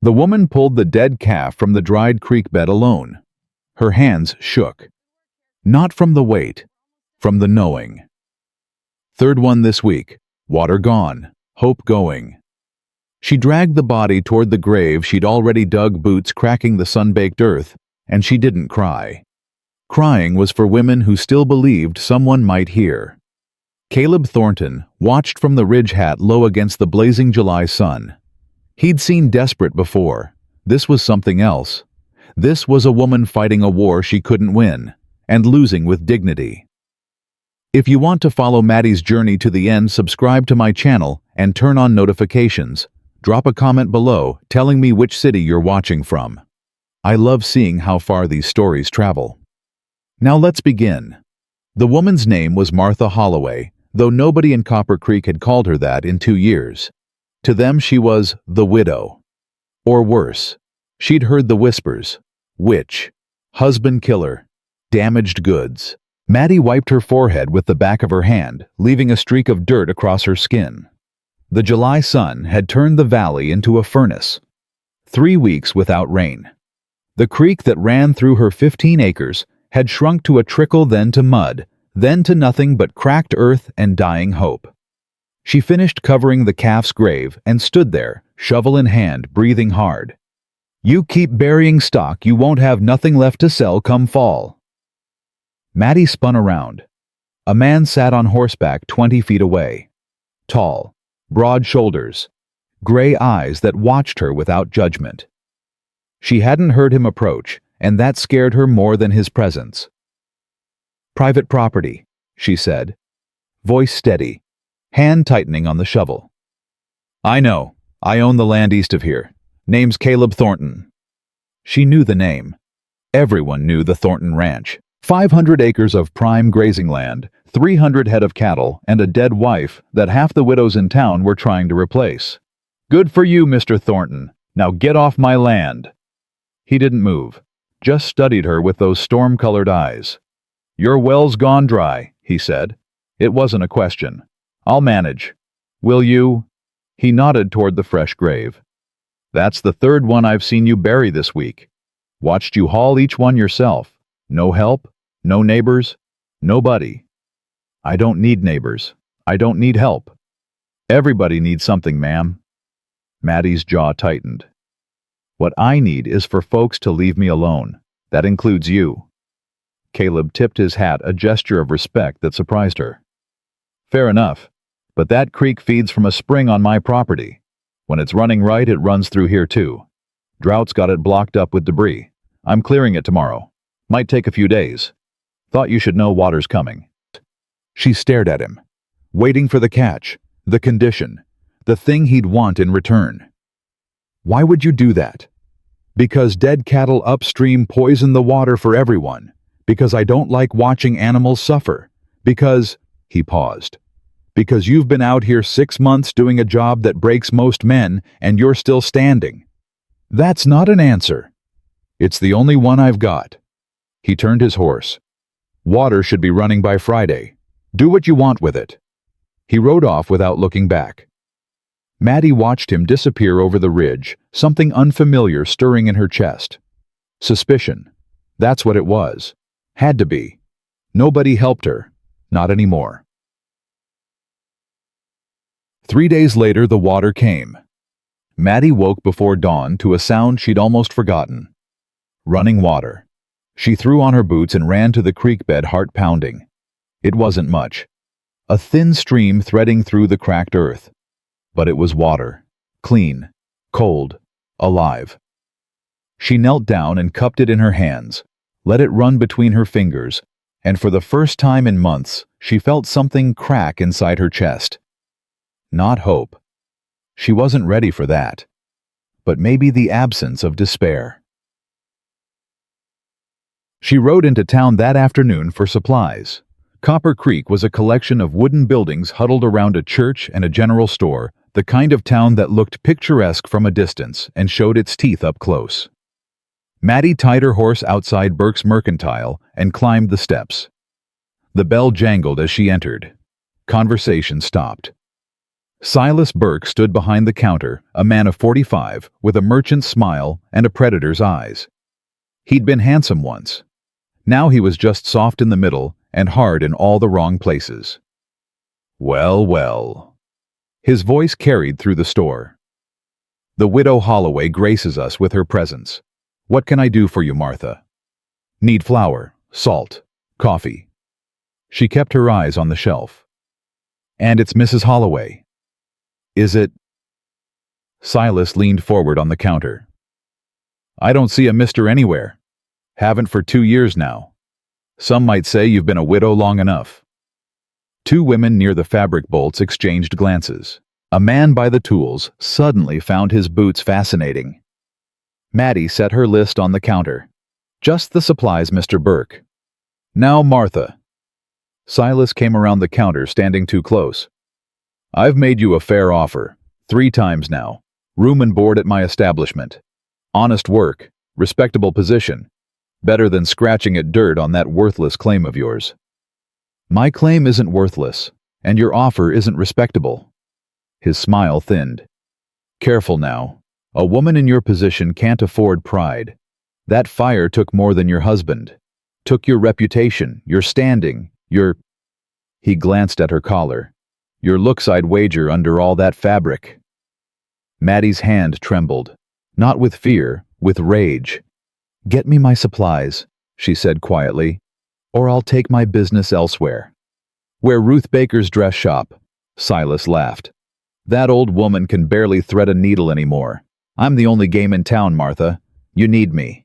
The woman pulled the dead calf from the dried creek bed alone. Her hands shook. Not from the weight, from the knowing. Third one this week. Water gone. Hope going. She dragged the body toward the grave she'd already dug, boots cracking the sun-baked earth, and she didn't cry. Crying was for women who still believed someone might hear. Caleb Thornton watched from the ridge hat low against the blazing July sun. He'd seen desperate before. This was something else. This was a woman fighting a war she couldn't win, and losing with dignity. If you want to follow Mattie's journey to the end, subscribe to my channel and turn on notifications. Drop a comment below telling me which city you're watching from. I love seeing how far these stories travel. Now let's begin. The woman's name was Martha Holloway, though nobody in Copper Creek had called her that in 2 years. To them she was the widow. Or worse, she'd heard the whispers. Witch. Husband killer. Damaged goods. Mattie wiped her forehead with the back of her hand, leaving a streak of dirt across her skin. The July sun had turned the valley into a furnace. 3 weeks without rain. The creek that ran through her 15 acres had shrunk to a trickle, then to mud, then to nothing but cracked earth and dying hope. She finished covering the calf's grave and stood there, shovel in hand, breathing hard. You keep burying stock, you won't have nothing left to sell come fall. Mattie spun around. A man sat on horseback 20 feet away. Tall, broad shoulders, gray eyes that watched her without judgment. She hadn't heard him approach, and that scared her more than his presence. Private property, she said, voice steady, hand tightening on the shovel. I know. I own the land east of here. Name's Caleb Thornton. She knew the name. Everyone knew the Thornton Ranch. 500 acres of prime grazing land, 300 head of cattle, and a dead wife that half the widows in town were trying to replace. Good for you, Mr. Thornton. Now get off my land. He didn't move, just studied her with those storm-colored eyes. Your well's gone dry, he said. It wasn't a question. I'll manage. Will you? He nodded toward the fresh grave. That's the third one I've seen you bury this week. Watched you haul each one yourself. No help, no neighbors, nobody. I don't need neighbors. I don't need help. Everybody needs something, ma'am. Mattie's jaw tightened. What I need is for folks to leave me alone. That includes you. Caleb tipped his hat, a gesture of respect that surprised her. Fair enough, but that creek feeds from a spring on my property. When it's running right, it runs through here too. Drought's got it blocked up with debris. I'm clearing it tomorrow. Might take a few days. Thought you should know water's coming. She stared at him, waiting for the catch, the condition, the thing he'd want in return. Why would you do that? Because dead cattle upstream poison the water for everyone. Because I don't like watching animals suffer. Because, he paused, because you've been out here 6 months doing a job that breaks most men and you're still standing. That's not an answer. It's the only one I've got. He turned his horse. Water should be running by Friday. Do what you want with it. He rode off without looking back. Mattie watched him disappear over the ridge, something unfamiliar stirring in her chest. Suspicion. That's what it was. Had to be. Nobody helped her. Not anymore. 3 days later, the water came. Mattie woke before dawn to a sound she'd almost forgotten. Running water. She threw on her boots and ran to the creek bed, heart pounding. It wasn't much. A thin stream threading through the cracked earth. But it was water. Clean. Cold. Alive. She knelt down and cupped it in her hands, let it run between her fingers, and for the first time in months, she felt something crack inside her chest. Not hope. She wasn't ready for that. But maybe the absence of despair. She rode into town that afternoon for supplies. Copper Creek was a collection of wooden buildings huddled around a church and a general store, the kind of town that looked picturesque from a distance and showed its teeth up close. Mattie tied her horse outside Burke's Mercantile and climbed the steps. The bell jangled as she entered. Conversation stopped. Silas Burke stood behind the counter, a man of 45, with a merchant's smile and a predator's eyes. He'd been handsome once. Now he was just soft in the middle and hard in all the wrong places. Well, well. His voice carried through the store. The widow Holloway graces us with her presence. What can I do for you, Martha? Need flour, salt, coffee. She kept her eyes on the shelf. And it's Mrs. Holloway. Is it? Silas leaned forward on the counter. I don't see a mister anywhere. Haven't for 2 years now. Some might say you've been a widow long enough. Two women near the fabric bolts exchanged glances. A man by the tools suddenly found his boots fascinating. Mattie set her list on the counter. Just the supplies, Mr. Burke. Now, Martha. Silas came around the counter, standing too close. I've made you a fair offer, 3 times now. Room and board at my establishment. Honest work, respectable position. Better than scratching at dirt on that worthless claim of yours. My claim isn't worthless, and your offer isn't respectable. His smile thinned. Careful now. A woman in your position can't afford pride. That fire took more than your husband. Took your reputation, your standing, your... He glanced at her collar. Your looks I'd wager under all that fabric. Mattie's hand trembled. Not with fear, with rage. Get me my supplies, she said quietly, or I'll take my business elsewhere. Where Ruth Baker's dress shop, Silas laughed. That old woman can barely thread a needle anymore. I'm the only game in town, Martha. You need me.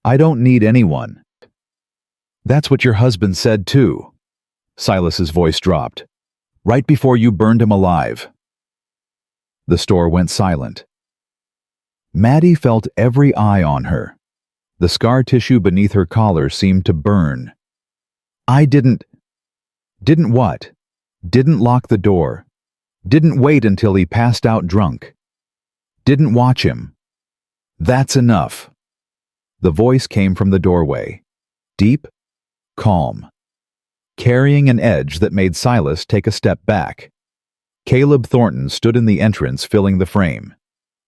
I don't need anyone. That's what your husband said too. Silas's voice dropped. Right before you burned him alive. The store went silent. Mattie felt every eye on her. The scar tissue beneath her collar seemed to burn. I didn't what? Didn't lock the door. Didn't wait until he passed out drunk. Didn't watch him. That's enough. The voice came from the doorway. Deep, calm. Carrying an edge that made Silas take a step back. Caleb Thornton stood in the entrance filling the frame.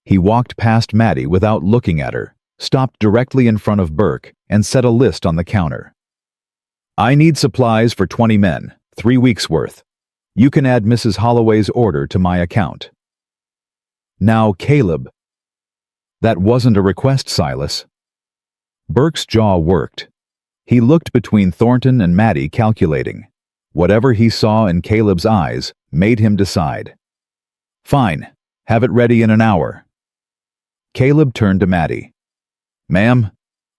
He walked past Mattie without looking at her, stopped directly in front of Burke, and set a list on the counter. I need supplies for 20 men, 3 weeks' worth. You can add Mrs. Holloway's order to my account. Now, Caleb. That wasn't a request, Silas. Burke's jaw worked. He looked between Thornton and Mattie, calculating. Whatever he saw in Caleb's eyes made him decide. Fine, have it ready in an hour. Caleb turned to Mattie. Ma'am,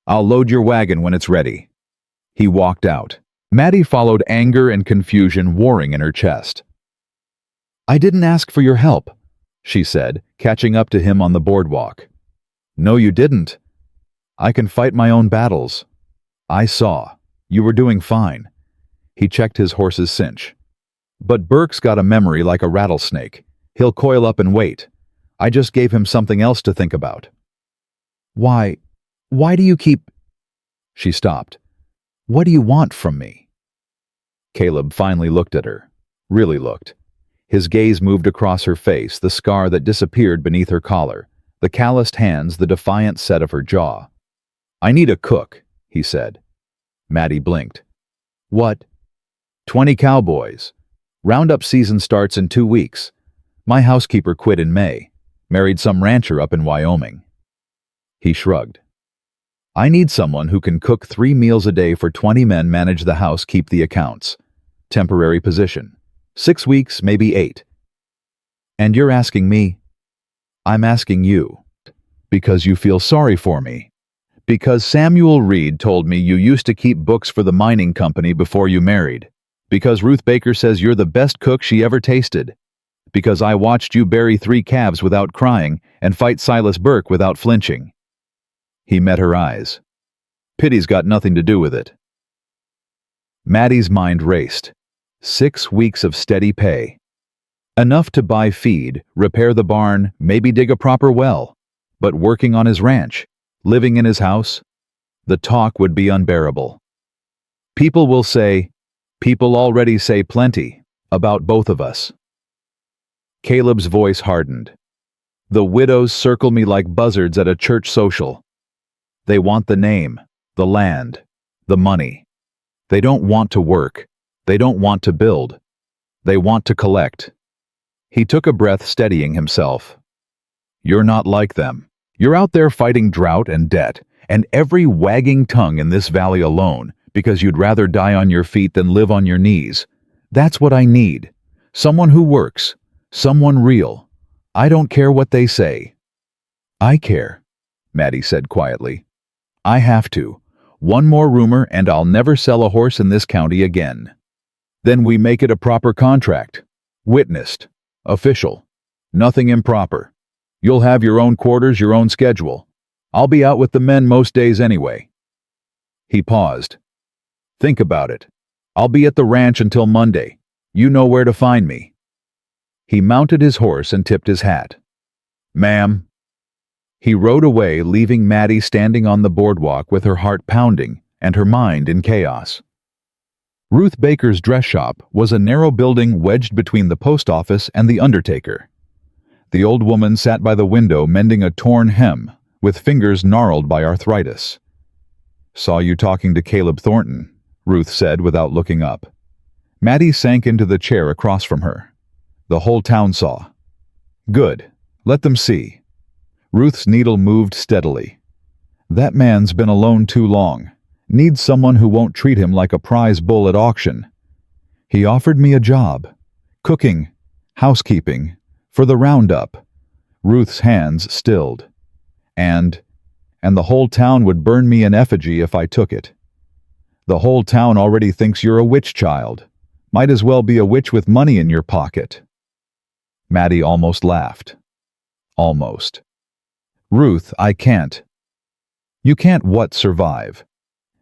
I'll load your wagon when it's ready. He walked out. Mattie followed, anger and confusion warring in her chest. I didn't ask for your help, she said, catching up to him on the boardwalk. No, you didn't. I can fight my own battles. I saw. You were doing fine. He checked his horse's cinch. But Burke's got a memory like a rattlesnake. He'll coil up and wait. I just gave him something else to think about. Why do you keep... She stopped. What do you want from me? Caleb finally looked at her. Really looked. His gaze moved across her face, the scar that disappeared beneath her collar, the calloused hands, the defiant set of her jaw. I need a cook, he said. Mattie blinked. What? 20 cowboys. Roundup season starts in 2 weeks. My housekeeper quit in May. Married some rancher up in Wyoming. He shrugged. I need someone who can cook 3 meals a day for 20 men, manage the house, keep the accounts. Temporary position. 6 weeks, maybe 8. And you're asking me? I'm asking you. Because you feel sorry for me. Because Samuel Reed told me you used to keep books for the mining company before you married. Because Ruth Baker says you're the best cook she ever tasted. Because I watched you bury 3 calves without crying and fight Silas Burke without flinching. He met her eyes. Pity's got nothing to do with it. Mattie's mind raced. 6 weeks of steady pay. Enough to buy feed, repair the barn, maybe dig a proper well. But working on his ranch, living in his house, the talk would be unbearable. People already say plenty about both of us. Caleb's voice hardened. The widows circle me like buzzards at a church social. They want the name, the land, the money. They don't want to work. They don't want to build. They want to collect. He took a breath, steadying himself. You're not like them. You're out there fighting drought and debt, and every wagging tongue in this valley alone, because you'd rather die on your feet than live on your knees. That's what I need. Someone who works. Someone real. I don't care what they say. I care, Mattie said quietly. I have to. One more rumor and I'll never sell a horse in this county again. Then we make it a proper contract. Witnessed. Official. Nothing improper. You'll have your own quarters, your own schedule. I'll be out with the men most days anyway. He paused. Think about it. I'll be at the ranch until Monday. You know where to find me. He mounted his horse and tipped his hat. Ma'am. He rode away, leaving Mattie standing on the boardwalk with her heart pounding and her mind in chaos. Ruth Baker's dress shop was a narrow building wedged between the post office and the undertaker. The old woman sat by the window mending a torn hem, with fingers gnarled by arthritis. Saw you talking to Caleb Thornton, Ruth said without looking up. Mattie sank into the chair across from her. The whole town saw. Good. Let them see. Ruth's needle moved steadily. That man's been alone too long. Needs someone who won't treat him like a prize bull at auction. He offered me a job. Cooking. Housekeeping. For the roundup. Ruth's hands stilled. And the whole town would burn me in effigy if I took it. The whole town already thinks you're a witch child. Might as well be a witch with money in your pocket. Mattie almost laughed. Almost. Ruth, I can't. You can't what survive?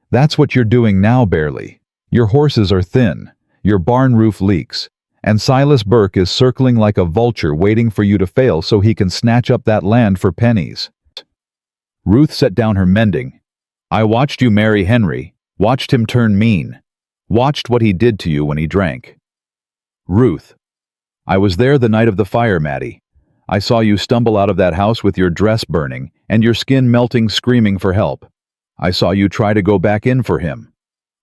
That's what you're doing now barely. Your horses are thin, your barn roof leaks, and Silas Burke is circling like a vulture waiting for you to fail so he can snatch up that land for pennies. Ruth set down her mending. I watched you marry Henry, watched him turn mean, watched what he did to you when he drank. Ruth, I was there the night of the fire, Mattie. I saw you stumble out of that house with your dress burning and your skin melting, screaming for help. I saw you try to go back in for him.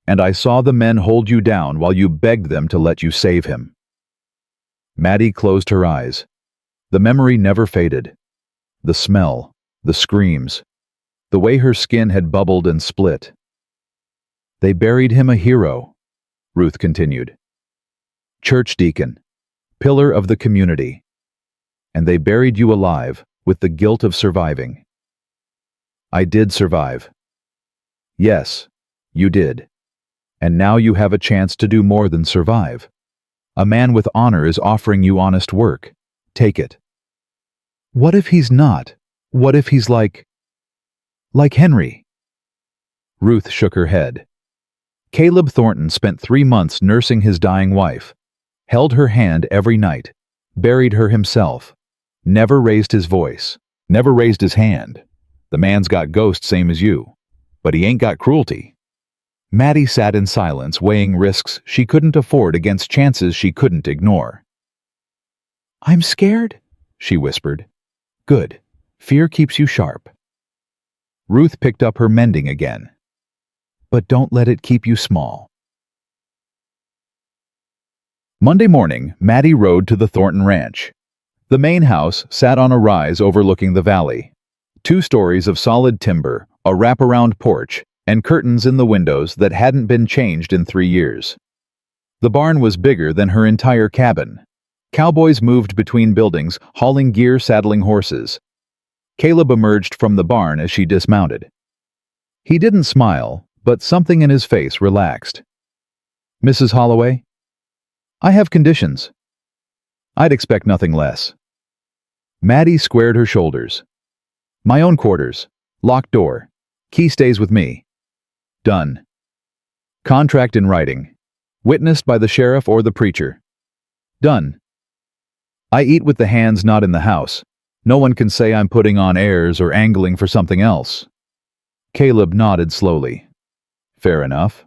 And I saw the men hold you down while you begged them to let you save him. Mattie closed her eyes. The memory never faded. The smell, the screams, the way her skin had bubbled and split. They buried him a hero, Ruth continued. Church deacon, pillar of the community. And they buried you alive with the guilt of surviving. I did survive. Yes, you did. And now you have a chance to do more than survive. A man with honor is offering you honest work. Take it. What if he's not? What if he's like Henry? Ruth shook her head. Caleb Thornton spent 3 months nursing his dying wife, held her hand every night, buried her himself, never raised his voice, never raised his hand. The man's got ghosts same as you, but he ain't got cruelty. Mattie sat in silence, weighing risks she couldn't afford against chances she couldn't ignore. I'm scared, she whispered. Good. Fear keeps you sharp. Ruth picked up her mending again. But don't let it keep you small. Monday morning, Mattie rode to the Thornton Ranch. The main house sat on a rise overlooking the valley. 2 stories of solid timber, a wraparound porch, and curtains in the windows that hadn't been changed in 3 years. The barn was bigger than her entire cabin. Cowboys moved between buildings, hauling gear, saddling horses. Caleb emerged from the barn as she dismounted. He didn't smile, but something in his face relaxed. Mrs. Holloway? I have conditions. I'd expect nothing less. Mattie squared her shoulders. My own quarters. Locked door. Key stays with me. Done. Contract in writing. Witnessed by the sheriff or the preacher. Done. I eat with the hands not in the house. No one can say I'm putting on airs or angling for something else. Caleb nodded slowly. Fair enough.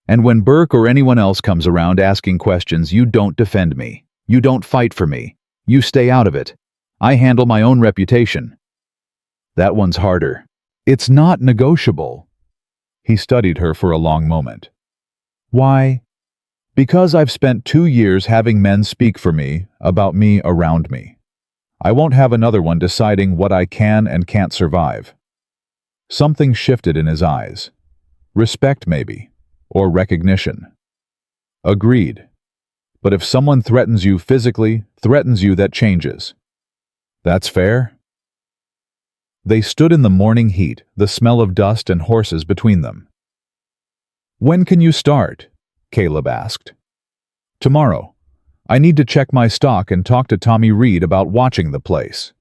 And when Burke or anyone else comes around asking questions, you don't defend me. You don't fight for me. You stay out of it. I handle my own reputation. That one's harder. It's not negotiable. He studied her for a long moment. Why? Because I've spent 2 years having men speak for me, about me, around me. I won't have another one deciding what I can and can't survive. Something shifted in his eyes. Respect, maybe, or recognition. Agreed. But if someone threatens you physically, threatens you, that changes. That's fair? They stood in the morning heat, the smell of dust and horses between them. When can you start? Caleb asked. Tomorrow. I need to check my stock and talk to Tommy Reed about watching the place.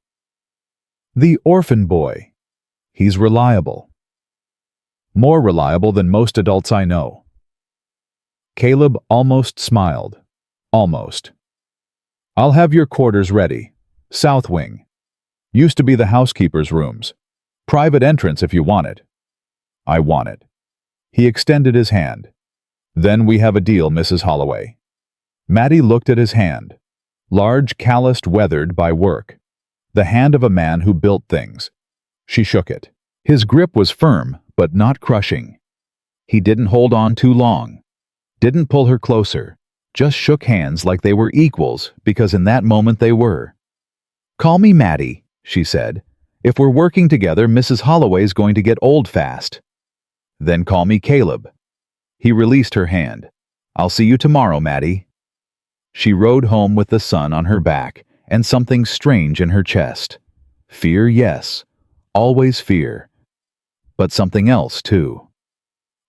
The orphan boy. He's reliable. More reliable than most adults I know. Caleb almost smiled. Almost. I'll have your quarters ready. South wing. Used to be the housekeeper's rooms. Private entrance if you want it. I want it. He extended his hand. Then we have a deal, Mrs. Holloway. Mattie looked at his hand. Large, calloused, weathered by work. The hand of a man who built things. She shook it. His grip was firm, but not crushing. He didn't hold on too long. Didn't pull her closer. Just shook hands like they were equals, because in that moment they were. Call me Mattie, she said. If we're working together, Mrs. Holloway's going to get old fast. Then call me Caleb. He released her hand. I'll see you tomorrow, Mattie. She rode home with the sun on her back and something strange in her chest. Fear, yes. Always fear. But something else, too.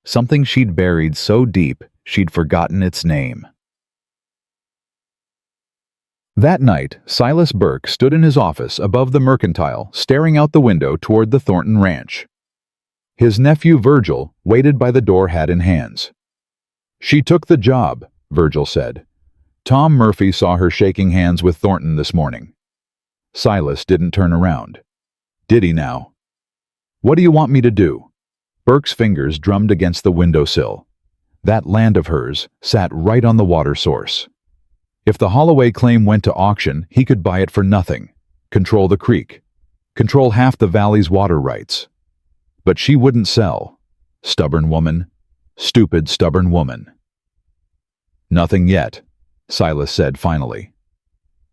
Something she'd buried so deep she'd forgotten its name. That night, Silas Burke stood in his office above the mercantile, staring out the window toward the Thornton ranch. His nephew Virgil waited by the door, hat in hands. She took the job, Virgil said. Tom Murphy saw her shaking hands with Thornton this morning. Silas didn't turn around. Did he now? What do you want me to do? Burke's fingers drummed against the windowsill. That land of hers sat right on the water source. If the Holloway claim went to auction, he could buy it for nothing, control the creek, control half the valley's water rights. But she wouldn't sell. Stubborn woman. Stupid, stubborn woman. Nothing yet, Silas said finally.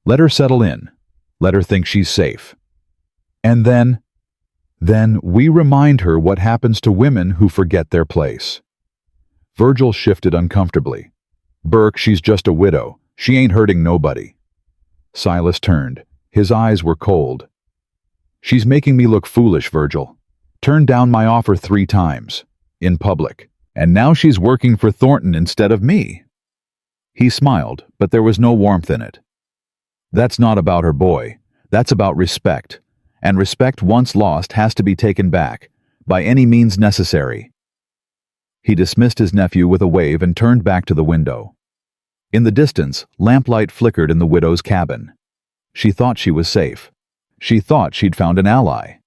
Let her settle in. Let her think she's safe. And then we remind her what happens to women who forget their place. Virgil shifted uncomfortably. Burke, she's just a widow. She ain't hurting nobody. Silas turned. His eyes were cold. She's making me look foolish, Virgil. Turned down my offer 3 times. In public. And now she's working for Thornton instead of me. He smiled, but there was no warmth in it. That's not about her boy. That's about respect. And respect once lost has to be taken back, by any means necessary. He dismissed his nephew with a wave and turned back to the window. In the distance, lamplight flickered in the widow's cabin. She thought she was safe. She thought she'd found an ally.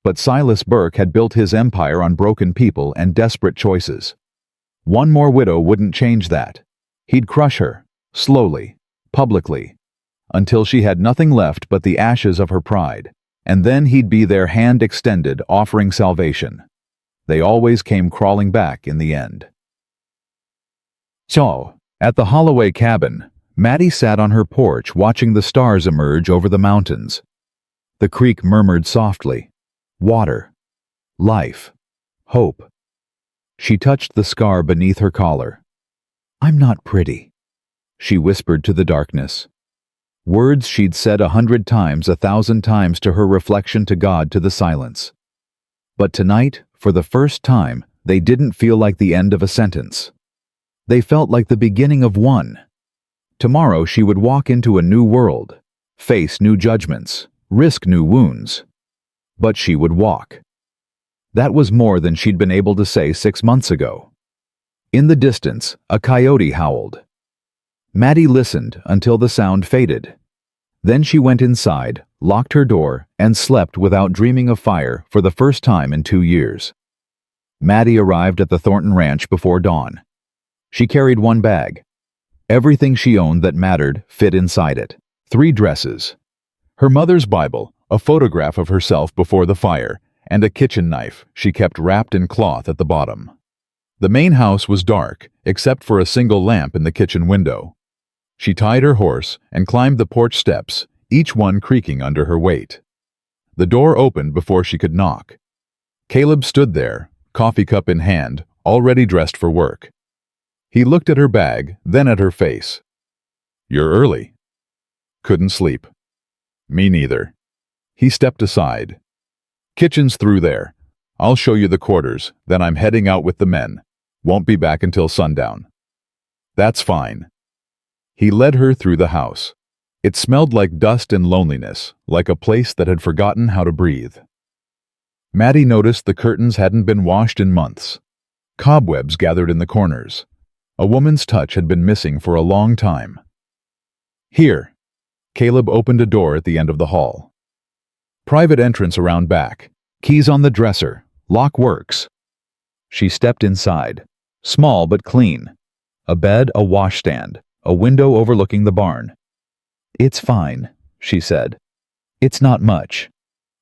But Silas Burke had built his empire on broken people and desperate choices. One more widow wouldn't change that. He'd crush her, slowly, publicly, until she had nothing left but the ashes of her pride, and then he'd be their hand extended, offering salvation. They always came crawling back in the end. So, at the Holloway cabin, Mattie sat on her porch watching the stars emerge over the mountains. The creek murmured softly. Water. Life. Hope. She touched the scar beneath her collar. I'm not pretty, she whispered to the darkness. Words she'd said 100 times, 1,000 times to her reflection, to God, to the silence. But tonight, for the first time, they didn't feel like the end of a sentence. They felt like the beginning of one. Tomorrow she would walk into a new world, face new judgments, risk new wounds. But she would walk. That was more than she'd been able to say 6 months ago. In the distance, a coyote howled. Mattie listened until the sound faded. Then she went inside, locked her door, and slept without dreaming of fire for the first time in 2 years. Mattie arrived at the Thornton ranch before dawn. She carried one bag. Everything she owned that mattered fit inside it. 3 dresses. Her mother's Bible, a photograph of herself before the fire, and a kitchen knife she kept wrapped in cloth at the bottom. The main house was dark, except for a single lamp in the kitchen window. She tied her horse and climbed the porch steps, each one creaking under her weight. The door opened before she could knock. Caleb stood there, coffee cup in hand, already dressed for work. He looked at her bag, then at her face. "You're early." "Couldn't sleep." "Me neither." He stepped aside. "Kitchen's through there. I'll show you the quarters, then I'm heading out with the men. Won't be back until sundown." "That's fine." He led her through the house. It smelled like dust and loneliness, like a place that had forgotten how to breathe. Mattie noticed the curtains hadn't been washed in months. Cobwebs gathered in the corners. A woman's touch had been missing for a long time. "Here." Caleb opened a door at the end of the hall. "Private entrance around back. Keys on the dresser. Lock works." She stepped inside. Small but clean. A bed, a washstand, a window overlooking the barn. "It's fine," she said. "It's not much.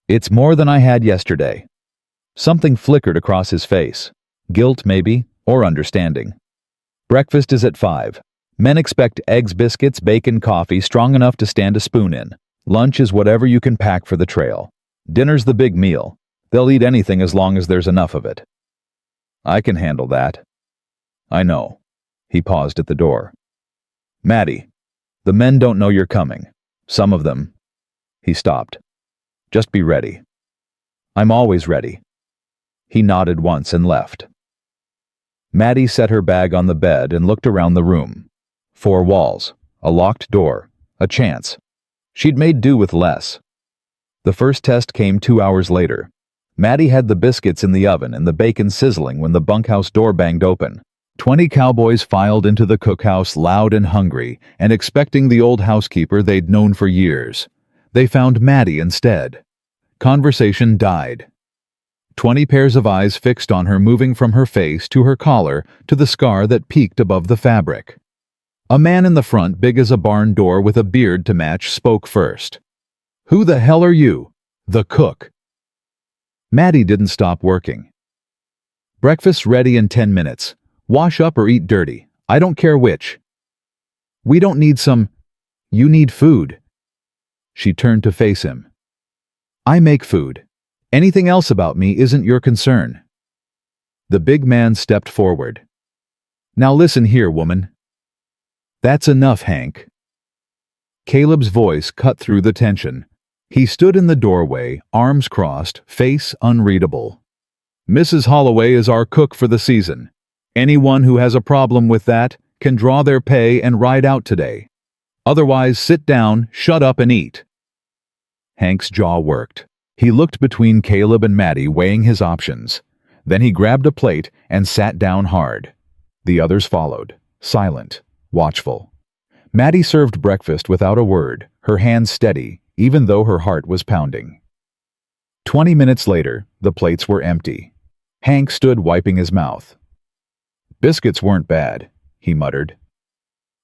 It's more than I had yesterday." Something flickered across his face. Guilt, maybe, or understanding. "Breakfast is at 5. Men expect eggs, biscuits, bacon, coffee strong enough to stand a spoon in. Lunch is whatever you can pack for the trail. Dinner's the big meal. They'll eat anything as long as there's enough of it." "I can handle that." "I know." He paused at the door. "Mattie, the men don't know you're coming. Some of them." He stopped. "Just be ready." "I'm always ready." He nodded once and left. Mattie set her bag on the bed and looked around the room. 4 walls, a locked door, a chance. She'd made do with less. The first test came 2 hours later. Mattie had the biscuits in the oven and the bacon sizzling when the bunkhouse door banged open. 20 cowboys filed into the cookhouse loud and hungry and expecting the old housekeeper they'd known for years. They found Mattie instead. Conversation died. 20 pairs of eyes fixed on her, moving from her face to her collar to the scar that peeked above the fabric. A man in the front, big as a barn door with a beard to match, spoke first. "Who the hell are you?" "The cook." Mattie didn't stop working. "Breakfast's ready in 10 minutes. Wash up or eat dirty. I don't care which." "We don't need some. You need food." She turned to face him. "I make food. Anything else about me isn't your concern." The big man stepped forward. "Now listen here, woman." "That's enough, Hank." Caleb's voice cut through the tension. He stood in the doorway, arms crossed, face unreadable. "Mrs. Holloway is our cook for the season. Anyone who has a problem with that can draw their pay and ride out today. Otherwise, sit down, shut up, and eat." Hank's jaw worked. He looked between Caleb and Mattie, weighing his options. Then he grabbed a plate and sat down hard. The others followed, silent, watchful. Mattie served breakfast without a word, her hands steady, even though her heart was pounding. 20 minutes later, the plates were empty. Hank stood wiping his mouth. "Biscuits weren't bad," he muttered.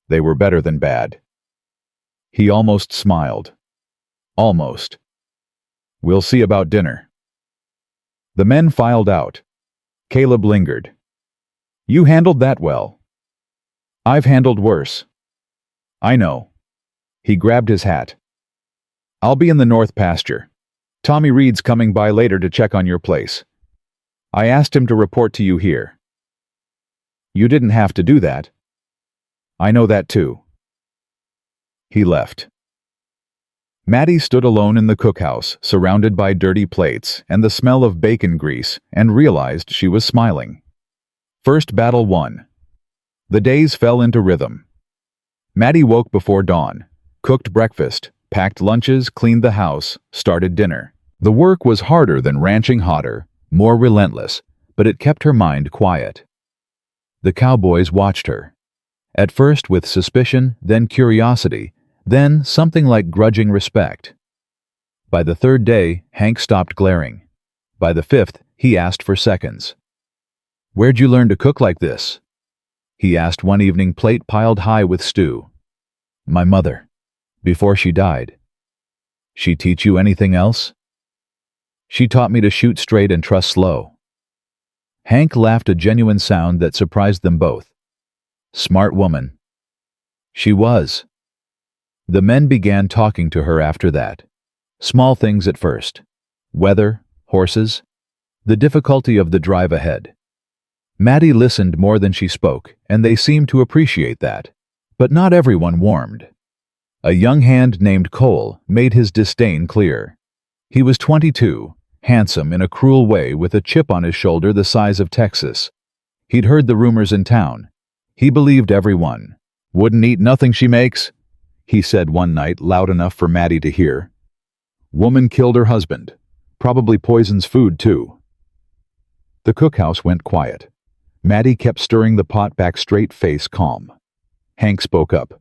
"They were better than bad." He almost smiled. Almost. "We'll see about dinner." The men filed out. Caleb lingered. "You handled that well." "I've handled worse." "I know." He grabbed his hat. "I'll be in the north pasture. Tommy Reed's coming by later to check on your place. I asked him to report to you here." "You didn't have to do that." "I know that too." He left. Mattie stood alone in the cookhouse, surrounded by dirty plates and the smell of bacon grease, and realized she was smiling. First battle won. The days fell into rhythm. Mattie woke before dawn, cooked breakfast, packed lunches, cleaned the house, started dinner. The work was harder than ranching, hotter, more relentless, but it kept her mind quiet. The cowboys watched her. At first with suspicion, then curiosity, then something like grudging respect. By the 3rd day, Hank stopped glaring. By the 5th, he asked for seconds. "Where'd you learn to cook like this?" he asked one evening, plate piled high with stew. "My mother." Before she died. She teach you anything else? She taught me to shoot straight and trust slow. Hank laughed a genuine sound that surprised them both. Smart woman. She was. The men began talking to her after that. Small things at first. Weather, horses, the difficulty of the drive ahead. Mattie listened more than she spoke, and they seemed to appreciate that. But not everyone warmed. A young hand named Cole made his disdain clear. He was 22, handsome in a cruel way with a chip on his shoulder the size of Texas. He'd heard the rumors in town. He believed everyone. Wouldn't eat nothing she makes, he said one night loud enough for Mattie to hear. Woman killed her husband. Probably poisons food, too. The cookhouse went quiet. Mattie kept stirring the pot back straight face calm. Hank spoke up.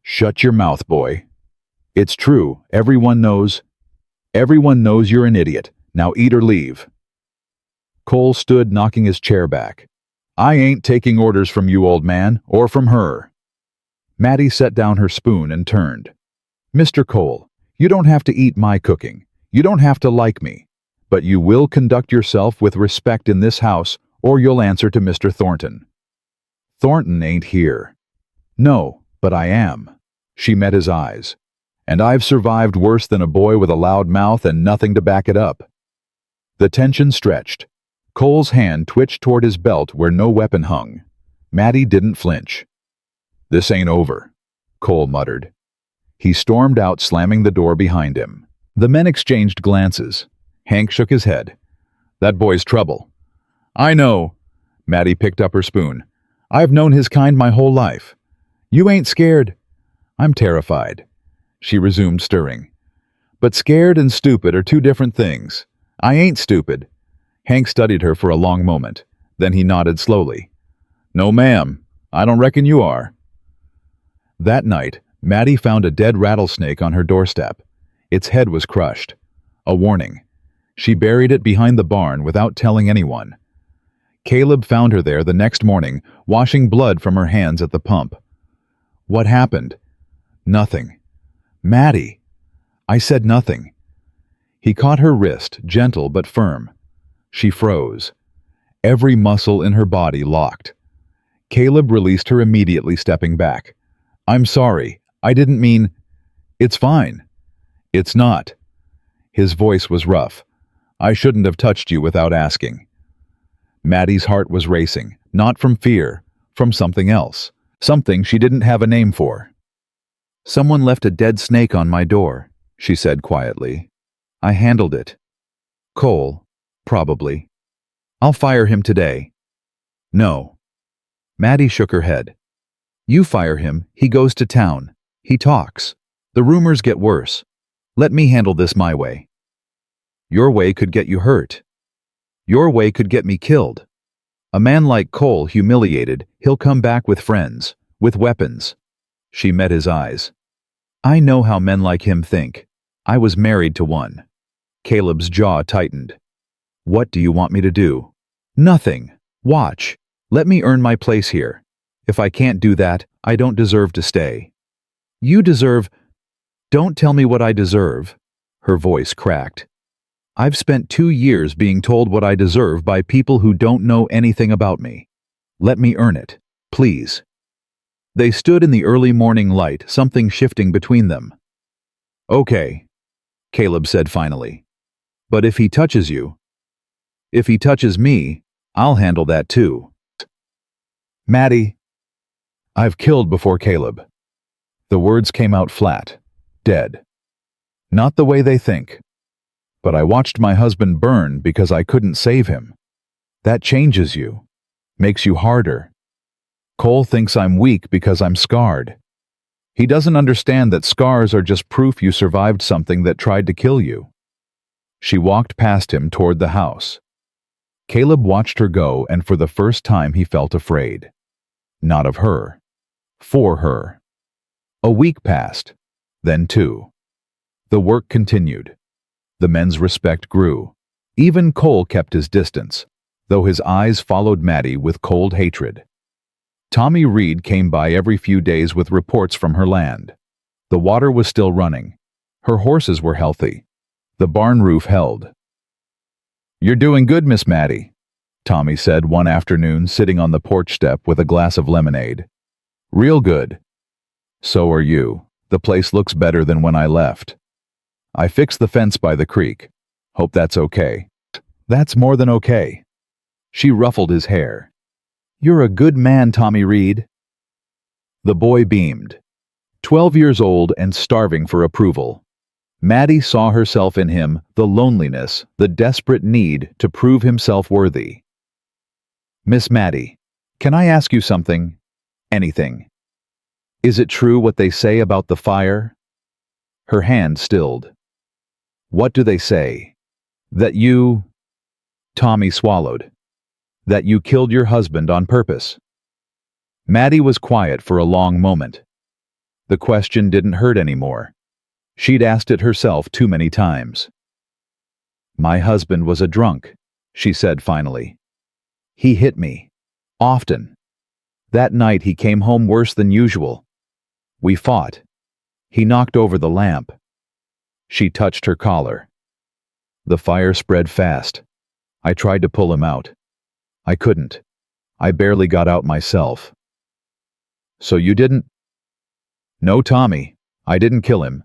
Shut your mouth, boy. It's true. Everyone knows you're an idiot. Now eat or leave. Cole stood knocking his chair back. I ain't taking orders from you, old man, or from her. Mattie set down her spoon and turned. Mr. Cole, you don't have to eat my cooking. You don't have to like me. But you will conduct yourself with respect in this house, or you'll answer to Mr. Thornton. Thornton ain't here. No, but I am. She met his eyes. And I've survived worse than a boy with a loud mouth and nothing to back it up. The tension stretched. Cole's hand twitched toward his belt where no weapon hung. Mattie didn't flinch. This ain't over, Cole muttered. He stormed out, slamming the door behind him. The men exchanged glances. Hank shook his head. That boy's trouble. I know. Mattie picked up her spoon. I've known his kind my whole life. You ain't scared. I'm terrified, she resumed, stirring. But scared and stupid are two different things. I ain't stupid. Hank studied her for a long moment. Then he nodded slowly. No, ma'am. I don't reckon you are. That night, Mattie found a dead rattlesnake on her doorstep. Its head was crushed. A warning. She buried it behind the barn without telling anyone. Caleb found her there the next morning, washing blood from her hands at the pump. What happened? Nothing. Mattie! I said nothing. He caught her wrist, gentle but firm. She froze. Every muscle in her body locked. Caleb released her immediately, stepping back. I'm sorry. I didn't mean... It's fine. It's not. His voice was rough. I shouldn't have touched you without asking. Mattie's heart was racing, not from fear, from something else. Something she didn't have a name for. Someone left a dead snake on my door, she said quietly. I handled it. Cole, probably. I'll fire him today. No. Mattie shook her head. You fire him, he goes to town. He talks. The rumors get worse. Let me handle this my way. Your way could get you hurt. Your way could get me killed. A man like Cole humiliated, he'll come back with friends, with weapons. She met his eyes. I know how men like him think. I was married to one. Caleb's jaw tightened. What do you want me to do? Nothing. Watch. Let me earn my place here. If I can't do that, I don't deserve to stay. You deserve... Don't tell me what I deserve. Her voice cracked. I've spent 2 years being told what I deserve by people who don't know anything about me. Let me earn it, please. They stood in the early morning light, something shifting between them. Okay, Caleb said finally. But if he touches you, if he touches me, I'll handle that too. Mattie. I've killed before, Caleb. The words came out flat, dead. Not the way they think. But I watched my husband burn because I couldn't save him. That changes you, makes you harder. Cole thinks I'm weak because I'm scarred. He doesn't understand that scars are just proof you survived something that tried to kill you. She walked past him toward the house. Caleb watched her go, and for the first time he felt afraid. Not of her. For her. A week passed, then 2. The work continued. The men's respect grew. Even Cole kept his distance, though his eyes followed Mattie with cold hatred. Tommy Reed came by every few days with reports from her land. The water was still running. Her horses were healthy. The barn roof held. "You're doing good, Miss Mattie," Tommy said one afternoon, sitting on the porch step with a glass of lemonade. "Real good." "So are you. The place looks better than when I left. I fixed the fence by the creek. Hope that's okay." "That's more than okay." She ruffled his hair. "You're a good man, Tommy Reed." The boy beamed. 12 years old and starving for approval. Mattie saw herself in him, the loneliness, the desperate need to prove himself worthy. "Miss Mattie, can I ask you something? Anything. Is it true what they say about the fire?" Her hand stilled. "What do they say? That you—" Tommy swallowed. "That you killed your husband on purpose?" Mattie was quiet for a long moment. The question didn't hurt anymore. She'd asked it herself too many times. "My husband was a drunk," she said finally. "He hit me. Often. That night he came home worse than usual. We fought. He knocked over the lamp." She touched her collar. "The fire spread fast. I tried to pull him out. I couldn't. I barely got out myself." "So you didn't—" "No, Tommy, I didn't kill him.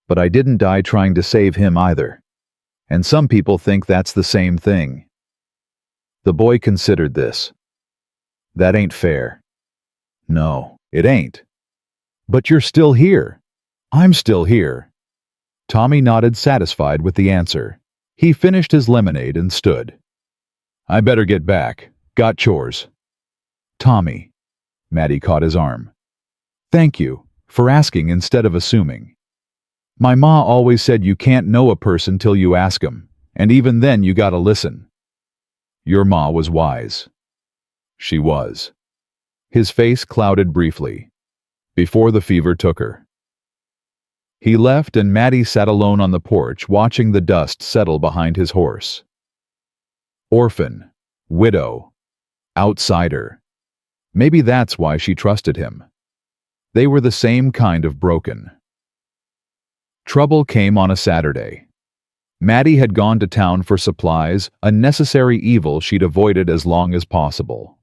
But I didn't die trying to save him either. And some people think that's the same thing." The boy considered this. "That ain't fair." "No, it ain't. But you're still here. I'm still here." Tommy nodded, satisfied with the answer. He finished his lemonade and stood. "I better get back. Got chores." "Tommy," Mattie caught his arm. "Thank you for asking instead of assuming. My ma always said you can't know a person till you ask 'em, and even then you gotta listen." Your ma was wise. She was. His face clouded briefly, before the fever took her. He left and Mattie sat alone on the porch watching the dust settle behind his horse. Orphan, widow, outsider. Maybe that's why she trusted him. They were the same kind of broken. Trouble came on a Saturday. Mattie had gone to town for supplies, a necessary evil she'd avoided as long as possible.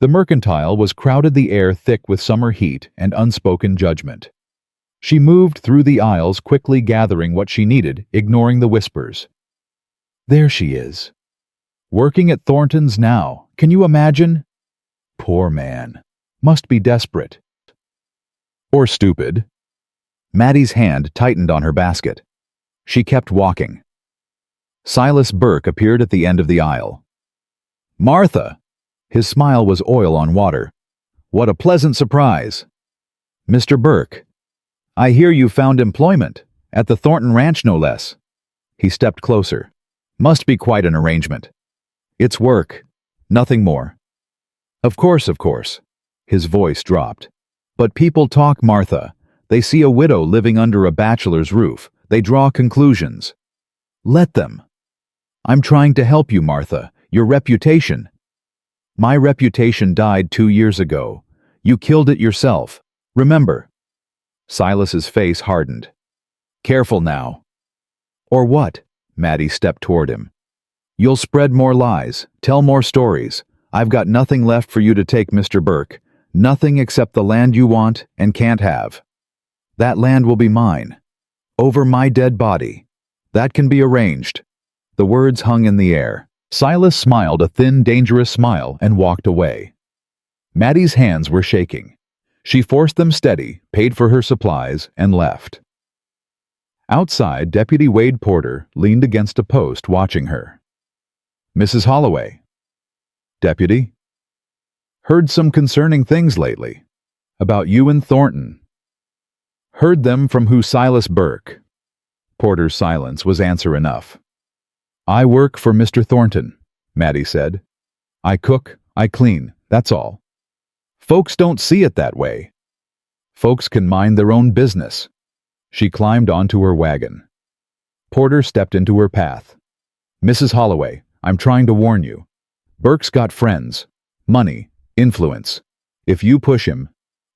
The mercantile was crowded, the air thick with summer heat and unspoken judgment. She moved through the aisles, quickly gathering what she needed, ignoring the whispers. There she is. Working at Thornton's now. Can you imagine? Poor man. Must be desperate. Or stupid. Mattie's hand tightened on her basket. She kept walking. Silas Burke appeared at the end of the aisle. "Martha!" His smile was oil on water. "What a pleasant surprise!" "Mr. Burke, I hear you found employment, at the Thornton Ranch no less." He stepped closer. "Must be quite an arrangement." "It's work. Nothing more." Of course. His voice dropped. "But people talk, Martha. They see a widow living under a bachelor's roof. They draw conclusions. Let them. I'm trying to help you, Martha. Your reputation." "My reputation died 2 years ago. You killed it yourself. Remember." Silas's face hardened. "Careful now." "Or what?" Mattie stepped toward him. "You'll spread more lies, tell more stories. I've got nothing left for you to take, Mr. Burke. Nothing except the land you want and can't have. That land will be mine. Over my dead body. That can be arranged." The words hung in the air. Silas smiled a thin, dangerous smile and walked away. Mattie's hands were shaking. She forced them steady, paid for her supplies, and left. Outside, Deputy Wade Porter leaned against a post watching her. "Mrs. Holloway." "Deputy?" "Heard some concerning things lately. About you and Thornton." "Heard them from who? Silas Burke." Porter's silence was answer enough. "I work for Mr. Thornton," Mattie said. "I cook, I clean, that's all. Folks don't see it that way. Folks can mind their own business." She climbed onto her wagon. Porter stepped into her path. "Mrs. Holloway, I'm trying to warn you. Burke's got friends, money, influence. If you push him,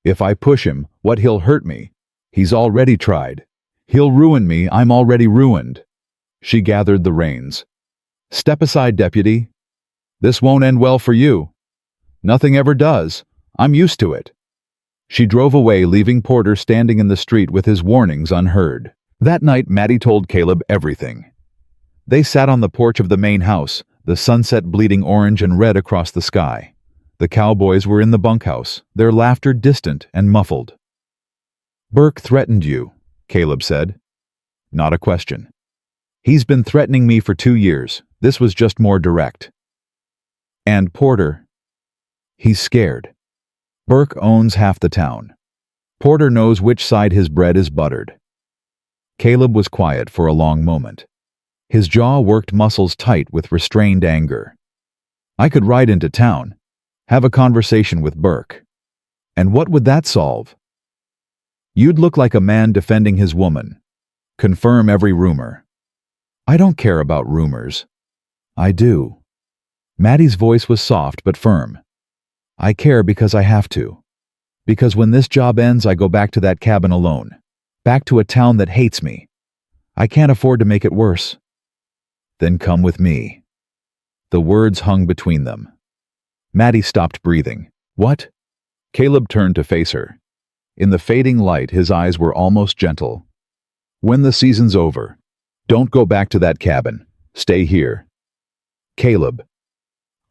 if I push him, what he'll hurt me. He's already tried. He'll ruin me, I'm already ruined. She gathered the reins. Step aside, deputy. This won't end well for you. Nothing ever does. I'm used to it. She drove away, leaving Porter standing in the street with his warnings unheard. That night, Mattie told Caleb everything. They sat on the porch of the main house, the sunset bleeding orange and red across the sky. The Cowboys were in the bunkhouse, their laughter distant and muffled. Burke threatened you, Caleb said. Not a question. He's been threatening me for 2 years. This was just more direct. And Porter? He's scared. Burke owns half the town. Porter knows which side his bread is buttered. Caleb was quiet for a long moment. His jaw worked muscles tight with restrained anger. I could ride into town, have a conversation with Burke. And what would that solve? You'd look like a man defending his woman. Confirm every rumor. I don't care about rumors. I do. Mattie's voice was soft but firm. I care because I have to. Because when this job ends, I go back to that cabin alone. Back to a town that hates me. I can't afford to make it worse. Then come with me. The words hung between them. Mattie stopped breathing. What? Caleb turned to face her. In the fading light, his eyes were almost gentle. When the season's over, don't go back to that cabin. Stay here. Caleb.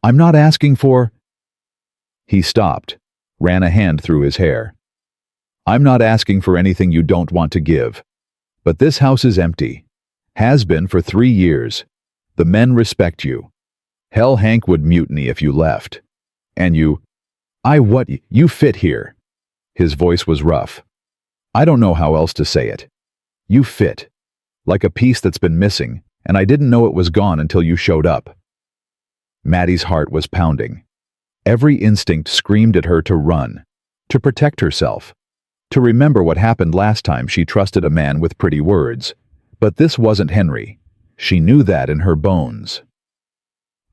I'm not asking for... He stopped, ran a hand through his hair. I'm not asking for anything you don't want to give. But this house is empty. Has been for 3 years. The men respect you. Hell, Hank would mutiny if you left. And you... You fit here. His voice was rough. I don't know how else to say it. You fit. Like a piece that's been missing, and I didn't know it was gone until you showed up. Mattie's heart was pounding. Every instinct screamed at her to run, to protect herself, to remember what happened last time she trusted a man with pretty words. But this wasn't Henry. She knew that in her bones.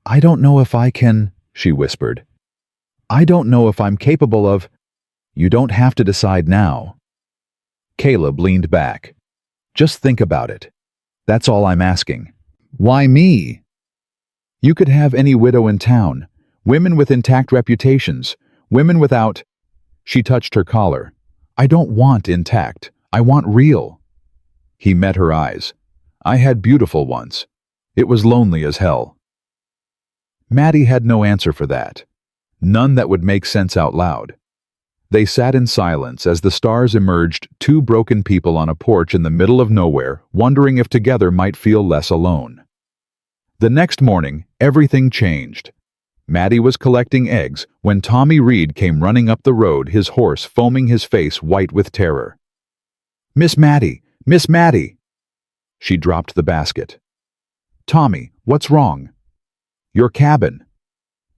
I don't know if I can, she whispered. I don't know if I'm capable of... You don't have to decide now. Caleb leaned back. Just think about it. That's all I'm asking. Why me? You could have any widow in town. Women with intact reputations. Women without... She touched her collar. I don't want intact. I want real. He met her eyes. I had beautiful once. It was lonely as hell. Mattie had no answer for that. None that would make sense out loud. They sat in silence as the stars emerged, 2 broken people on a porch in the middle of nowhere, wondering if together might feel less alone. The next morning, everything changed. Mattie was collecting eggs when Tommy Reed came running up the road, his horse foaming, his face white with terror. Miss Mattie! Miss Mattie! She dropped the basket. Tommy, what's wrong? Your cabin.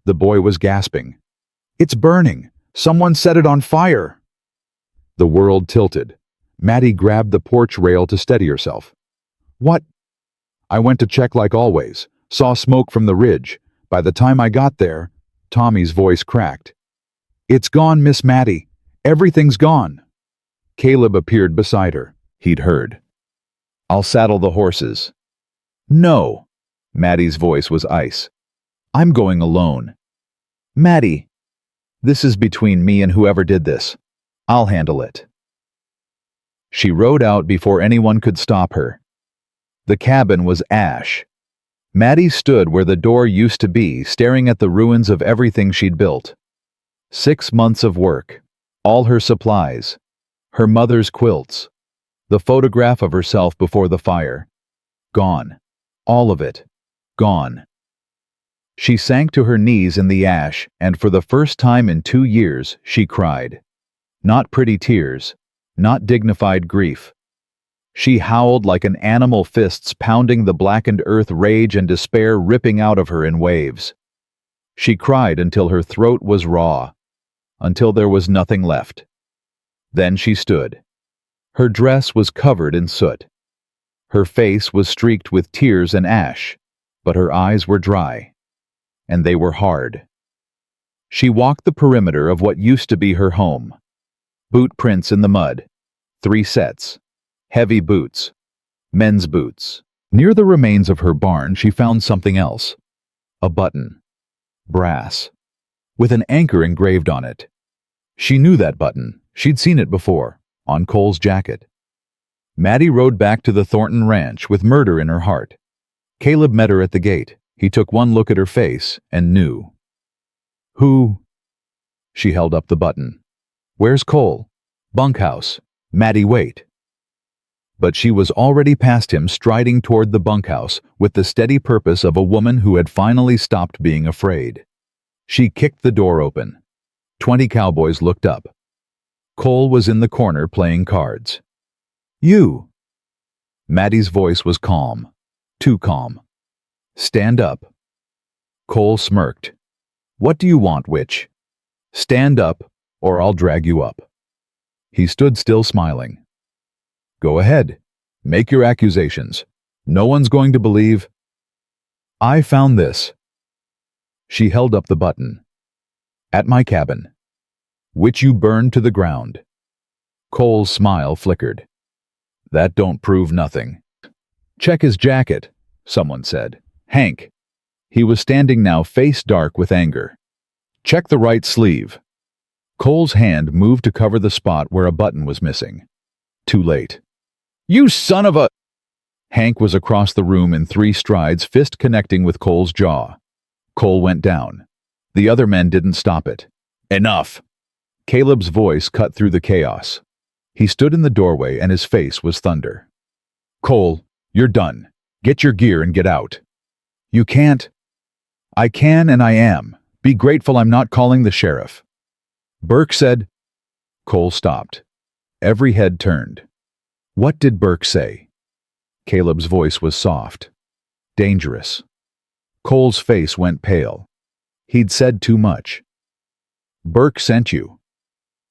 The boy was gasping. It's burning! Someone set it on fire! The world tilted. Mattie grabbed the porch rail to steady herself. What? I went to check like always. Saw smoke from the ridge. By the time I got there, Tommy's voice cracked. It's gone, Miss Mattie. Everything's gone. Caleb appeared beside her. He'd heard. I'll saddle the horses. No. Mattie's voice was ice. I'm going alone. Mattie. This is between me and whoever did this. I'll handle it. She rode out before anyone could stop her. The cabin was ash. Mattie stood where the door used to be, staring at the ruins of everything she'd built. 6 months of work, all her supplies, her mother's quilts, the photograph of herself before the fire. Gone. All of it. Gone. She sank to her knees in the ash, and for the first time in 2 years, she cried. Not pretty tears, not dignified grief. She howled like an animal, fists pounding the blackened earth, rage and despair ripping out of her in waves. She cried until her throat was raw, until there was nothing left. Then she stood. Her dress was covered in soot. Her face was streaked with tears and ash, but her eyes were dry, and they were hard. She walked the perimeter of what used to be her home. Boot prints in the mud, 3 sets. Heavy boots. Men's boots. Near the remains of her barn, she found something else. A button. Brass. With an anchor engraved on it. She knew that button. She'd seen it before, on Cole's jacket. Mattie rode back to the Thornton ranch with murder in her heart. Caleb met her at the gate. He took one look at her face and knew. Who? She held up the button. Where's Cole? Bunkhouse. Mattie, wait. But she was already past him, striding toward the bunkhouse with the steady purpose of a woman who had finally stopped being afraid. She kicked the door open. 20 cowboys looked up. Cole was in the corner playing cards. You! Mattie's voice was calm. Too calm. Stand up. Cole smirked. What do you want, witch? Stand up, or I'll drag you up. He stood still, smiling. Go ahead. Make your accusations. No one's going to believe. I found this. She held up the button. At my cabin. Which you burned to the ground. Cole's smile flickered. That don't prove nothing. Check his jacket, someone said. Hank. He was standing now, face dark with anger. Check the right sleeve. Cole's hand moved to cover the spot where a button was missing. Too late. You son of a... Hank was across the room in 3 strides, fist connecting with Cole's jaw. Cole went down. The other men didn't stop it. Enough! Caleb's voice cut through the chaos. He stood in the doorway and his face was thunder. Cole, you're done. Get your gear and get out. You can't. I can and I am. Be grateful I'm not calling the sheriff. Burke said... Cole stopped. Every head turned. What did Burke say? Caleb's voice was soft. Dangerous. Cole's face went pale. He'd said too much. Burke sent you.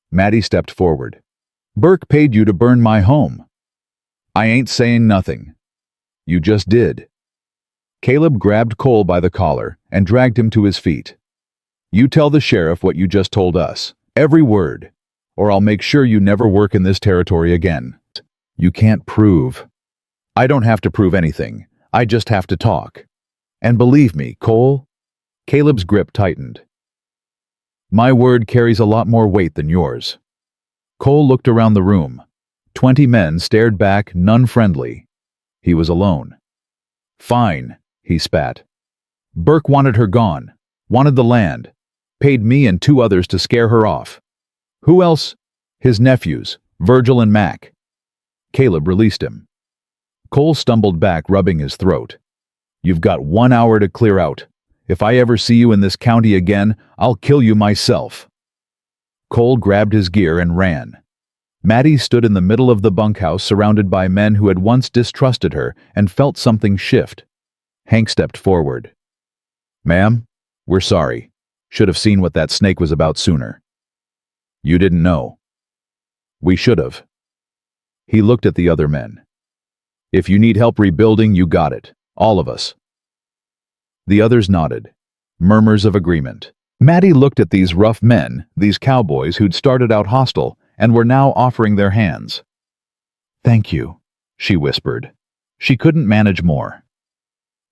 Mattie stepped forward. Burke paid you to burn my home. I ain't saying nothing. You just did. Caleb grabbed Cole by the collar and dragged him to his feet. You tell the sheriff what you just told us. Every word. Or I'll make sure you never work in this territory again. You can't prove. I don't have to prove anything. I just have to talk. And believe me, Cole... Caleb's grip tightened. My word carries a lot more weight than yours. Cole looked around the room. 20 men stared back, none friendly. He was alone. Fine, he spat. Burke wanted her gone. Wanted the land. Paid me and 2 others to scare her off. Who else? His nephews, Virgil and Mac. Caleb released him. Cole stumbled back, rubbing his throat. You've got 1 hour to clear out. If I ever see you in this county again, I'll kill you myself. Cole grabbed his gear and ran. Mattie stood in the middle of the bunkhouse, surrounded by men who had once distrusted her and felt something shift. Hank stepped forward. Ma'am, we're sorry. Should have seen what that snake was about sooner. You didn't know. We should have. He looked at the other men. If you need help rebuilding, you got it. All of us. The others nodded. Murmurs of agreement. Mattie looked at these rough men, these cowboys who'd started out hostile and were now offering their hands. Thank you, she whispered. She couldn't manage more.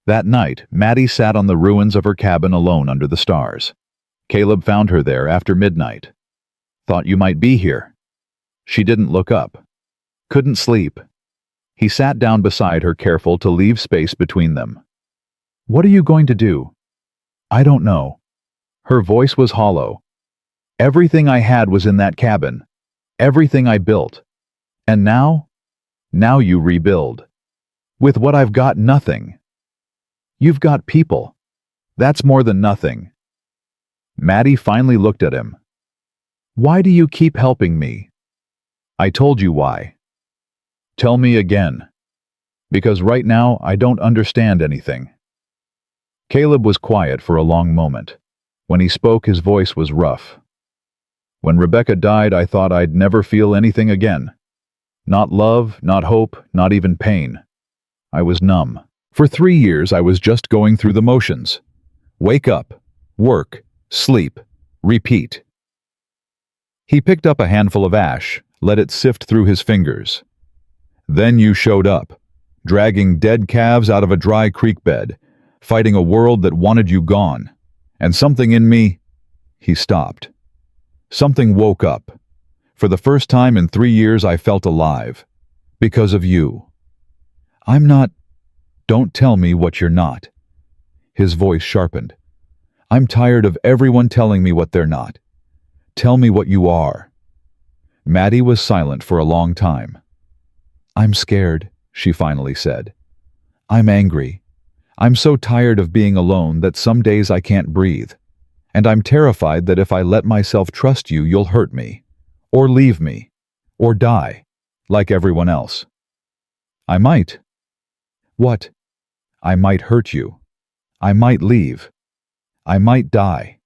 That night, Mattie sat on the ruins of her cabin alone under the stars. Caleb found her there after midnight. Thought you might be here. She didn't look up. Couldn't sleep. He sat down beside her, careful to leave space between them. What are you going to do? I don't know. Her voice was hollow. Everything I had was in that cabin. Everything I built. And now? Now you rebuild. With what I've got, nothing. You've got people. That's more than nothing. Mattie finally looked at him. Why do you keep helping me? I told you why. Tell me again. Because right now I don't understand anything. Caleb was quiet for a long moment. When he spoke, his voice was rough. When Rebecca died, I thought I'd never feel anything again. Not love, not hope, not even pain. I was numb. For 3 years, I was just going through the motions. Wake up, work, sleep, repeat. He picked up a handful of ash, let it sift through his fingers. Then you showed up, dragging dead calves out of a dry creek bed, fighting a world that wanted you gone. And something in me... He stopped. Something woke up. For the first time in 3 years I felt alive. Because of you. I'm not... Don't tell me what you're not. His voice sharpened. I'm tired of everyone telling me what they're not. Tell me what you are. Mattie was silent for a long time. I'm scared, she finally said. I'm angry. I'm so tired of being alone that some days I can't breathe. And I'm terrified that if I let myself trust you, you'll hurt me. Or leave me. Or die. Like everyone else. I might. What? I might hurt you. I might leave. I might die.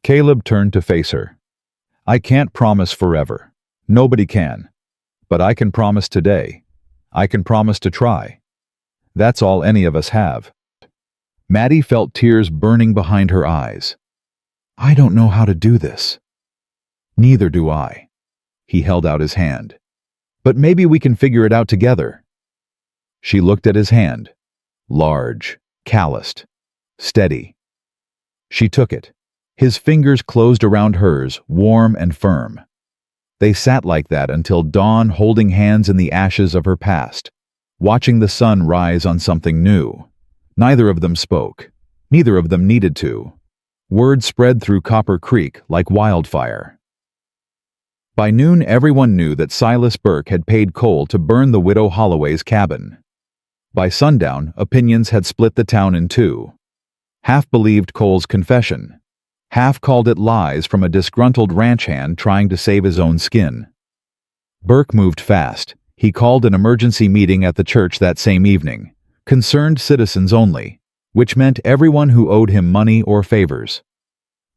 Caleb turned to face her. I can't promise forever. Nobody can. But I can promise today. I can promise to try. That's all any of us have. Mattie felt tears burning behind her eyes. I don't know how to do this. Neither do I. He held out his hand. But maybe we can figure it out together. She looked at his hand. Large, calloused, steady. She took it. His fingers closed around hers, warm and firm. They sat like that until dawn, holding hands in the ashes of her past, watching the sun rise on something new. Neither of them spoke. Neither of them needed to. Word spread through Copper Creek like wildfire. By noon, everyone knew that Silas Burke had paid Cole to burn the widow Holloway's cabin. By sundown, opinions had split the town in two. Half believed Cole's confession. Half called it lies from a disgruntled ranch hand trying to save his own skin. Burke moved fast. He called an emergency meeting at the church that same evening. Concerned citizens only, which meant everyone who owed him money or favors.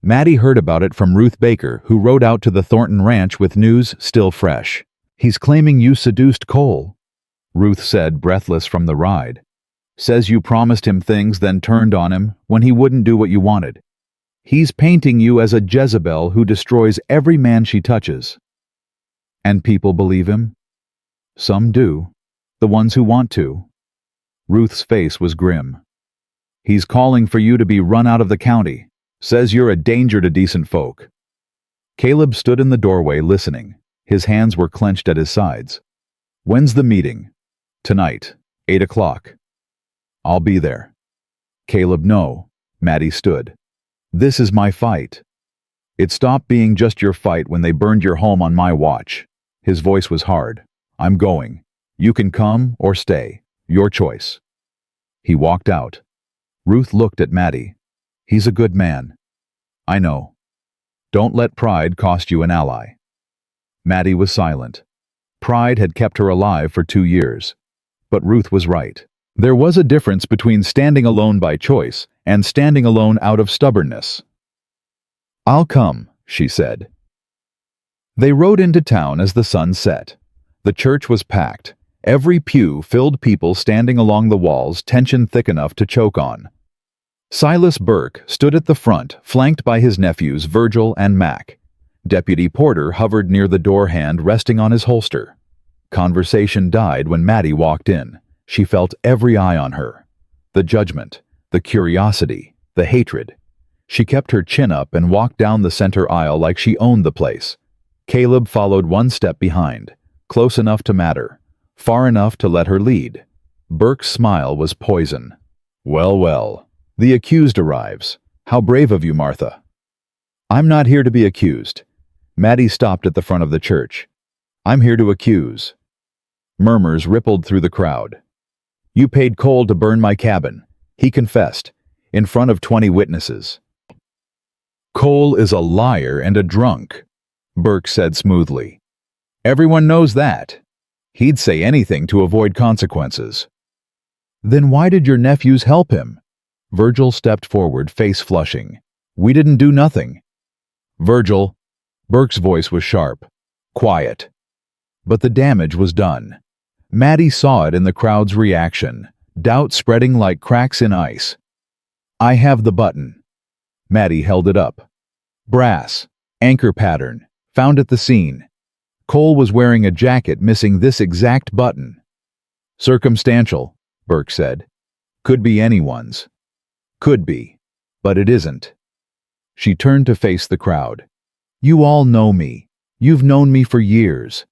Mattie heard about it from Ruth Baker, who rode out to the Thornton ranch with news still fresh. He's claiming you seduced Cole, Ruth said, breathless from the ride. Says you promised him things, then turned on him when he wouldn't do what you wanted. He's painting you as a Jezebel who destroys every man she touches. And people believe him? Some do. The ones who want to. Ruth's face was grim. He's calling for you to be run out of the county. Says you're a danger to decent folk. Caleb stood in the doorway listening. His hands were clenched at his sides. When's the meeting? Tonight, 8 o'clock. I'll be there. Caleb, no. Mattie stood. This is my fight. It stopped being just your fight when they burned your home on my watch. His voice was hard. I'm going. You can come or stay. Your choice. He walked out. Ruth looked at Mattie. He's a good man. I know. Don't let pride cost you an ally. Mattie was silent. Pride had kept her alive for 2 years. But Ruth was right. There was a difference between standing alone by choice and standing alone out of stubbornness. I'll come, she said. They rode into town as the sun set. The church was packed. Every pew filled, people standing along the walls, tension thick enough to choke on. Silas Burke stood at the front, flanked by his nephews Virgil and Mac. Deputy Porter hovered near the door, hand resting on his holster. Conversation died when Mattie walked in. She felt every eye on her. The judgment, the curiosity, the hatred. She kept her chin up and walked down the center aisle like she owned the place. Caleb followed one step behind, close enough to matter, far enough to let her lead. Burke's smile was poison. Well, well. The accused arrives. How brave of you, Martha. I'm not here to be accused. Mattie stopped at the front of the church. I'm here to accuse. Murmurs rippled through the crowd. You paid Cole to burn my cabin. He confessed, in front of 20 witnesses. Cole is a liar and a drunk, Burke said smoothly. Everyone knows that. He'd say anything to avoid consequences. Then why did your nephews help him? Virgil stepped forward, face flushing. We didn't do nothing. Virgil. Burke's voice was sharp. Quiet. But the damage was done. Mattie saw it in the crowd's reaction, doubt spreading like cracks in ice. I have the button. Mattie held it up. Brass, anchor pattern, found at the scene. Cole was wearing a jacket missing this exact button. Circumstantial, Burke said. Could be anyone's. Could be. But it isn't. She turned to face the crowd. You all know me. You've known me for years.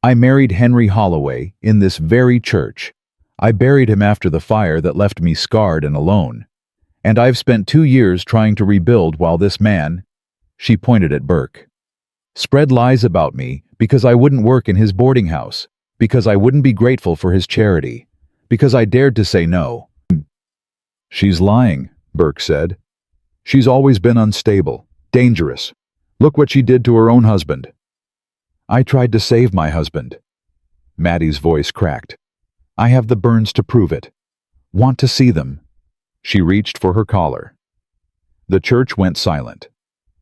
I married Henry Holloway in this very church. I buried him after the fire that left me scarred and alone. And I've spent 2 years trying to rebuild while this man, she pointed at Burke, spread lies about me because I wouldn't work in his boarding house, because I wouldn't be grateful for his charity, because I dared to say no. She's lying, Burke said. She's always been unstable, dangerous. Look what she did to her own husband. I tried to save my husband. Mattie's voice cracked. I have the burns to prove it. Want to see them? She reached for her collar. The church went silent.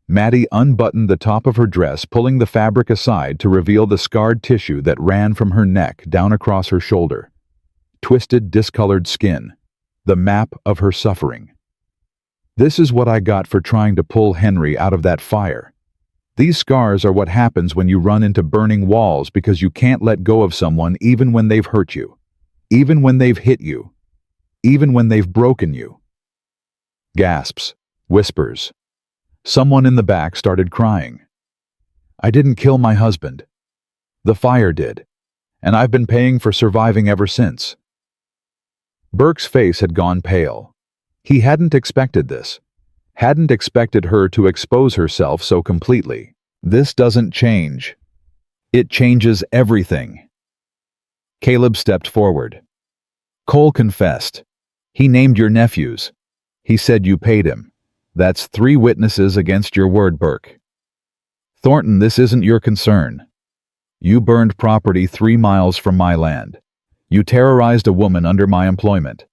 Mattie unbuttoned the top of her dress, pulling the fabric aside to reveal the scarred tissue that ran from her neck down across her shoulder. Twisted, discolored skin. The map of her suffering. This is what I got for trying to pull Henry out of that fire. These scars are what happens when you run into burning walls because you can't let go of someone even when they've hurt you, even when they've hit you, even when they've broken you. Gasps, whispers. Someone in the back started crying. I didn't kill my husband. The fire did, and I've been paying for surviving ever since. Burke's face had gone pale. He hadn't expected this. Hadn't expected her to expose herself so completely. This doesn't change. It changes everything. Caleb stepped forward. Cole confessed. He named your nephews. He said you paid him. That's 3 witnesses against your word, Burke. Thornton, this isn't your concern. You burned property 3 miles from my land. You terrorized a woman under my employment.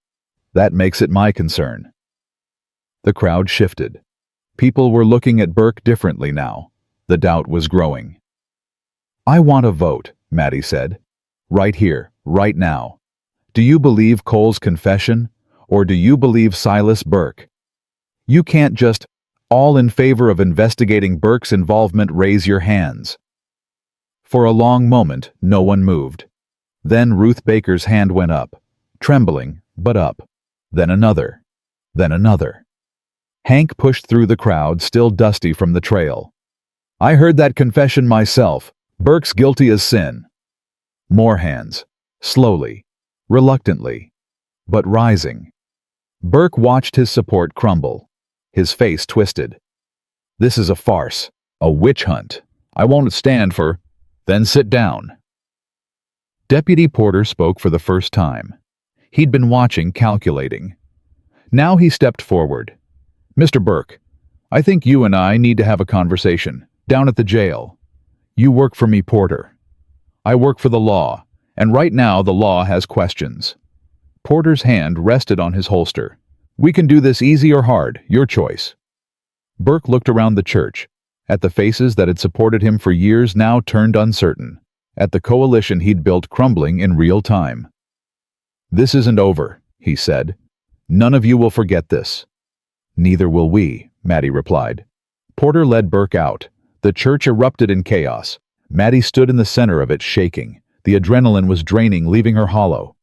That makes it my concern. The crowd shifted. People were looking at Burke differently now. The doubt was growing. I want a vote, Mattie said. Right here, right now. Do you believe Cole's confession, or do you believe Silas Burke? You can't just, all in favor of investigating Burke's involvement, raise your hands. For a long moment, no one moved. Then Ruth Baker's hand went up, trembling, but up. Then another. Then another. Hank pushed through the crowd, still dusty from the trail. I heard that confession myself. Burke's guilty as sin. More hands. Slowly. Reluctantly. But rising. Burke watched his support crumble. His face twisted. This is a farce. A witch hunt. I won't stand for... Then sit down. Deputy Porter spoke for the first time. He'd been watching, calculating. Now he stepped forward. Mr. Burke, I think you and I need to have a conversation, down at the jail. You work for me, Porter. I work for the law, and right now the law has questions. Porter's hand rested on his holster. We can do this easy or hard, your choice. Burke looked around the church, at the faces that had supported him for years now turned uncertain, at the coalition he'd built crumbling in real time. This isn't over, he said. None of you will forget this. Neither will we, Mattie replied. Porter led Burke out. The church erupted in chaos. Mattie stood in the center of it, shaking. The adrenaline was draining, leaving her hollow.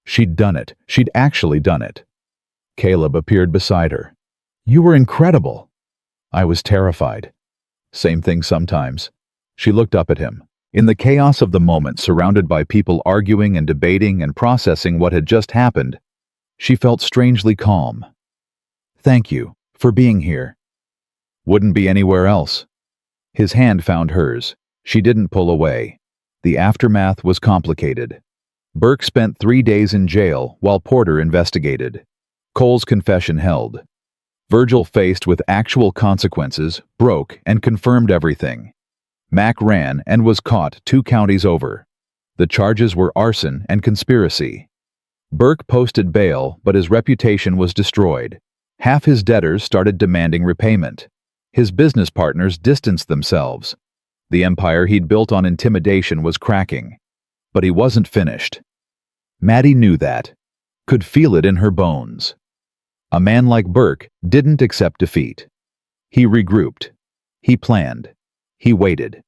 She'd done it. She'd actually done it. Caleb appeared beside her. You were incredible. I was terrified. Same thing sometimes. She looked up at him. In the chaos of the moment, surrounded by people arguing and debating and processing what had just happened, she felt strangely calm. Thank you for being here. Wouldn't be anywhere else. His hand found hers. She didn't pull away. The aftermath was complicated. Burke spent 3 days in jail while Porter investigated. Cole's confession held. Virgil, faced with actual consequences, broke and confirmed everything. Mac ran and was caught 2 counties over. The charges were arson and conspiracy. Burke posted bail, but his reputation was destroyed. Half his debtors started demanding repayment. His business partners distanced themselves. The empire he'd built on intimidation was cracking. But he wasn't finished. Mattie knew that, could feel it in her bones. A man like Burke didn't accept defeat. He regrouped. He planned. He waited.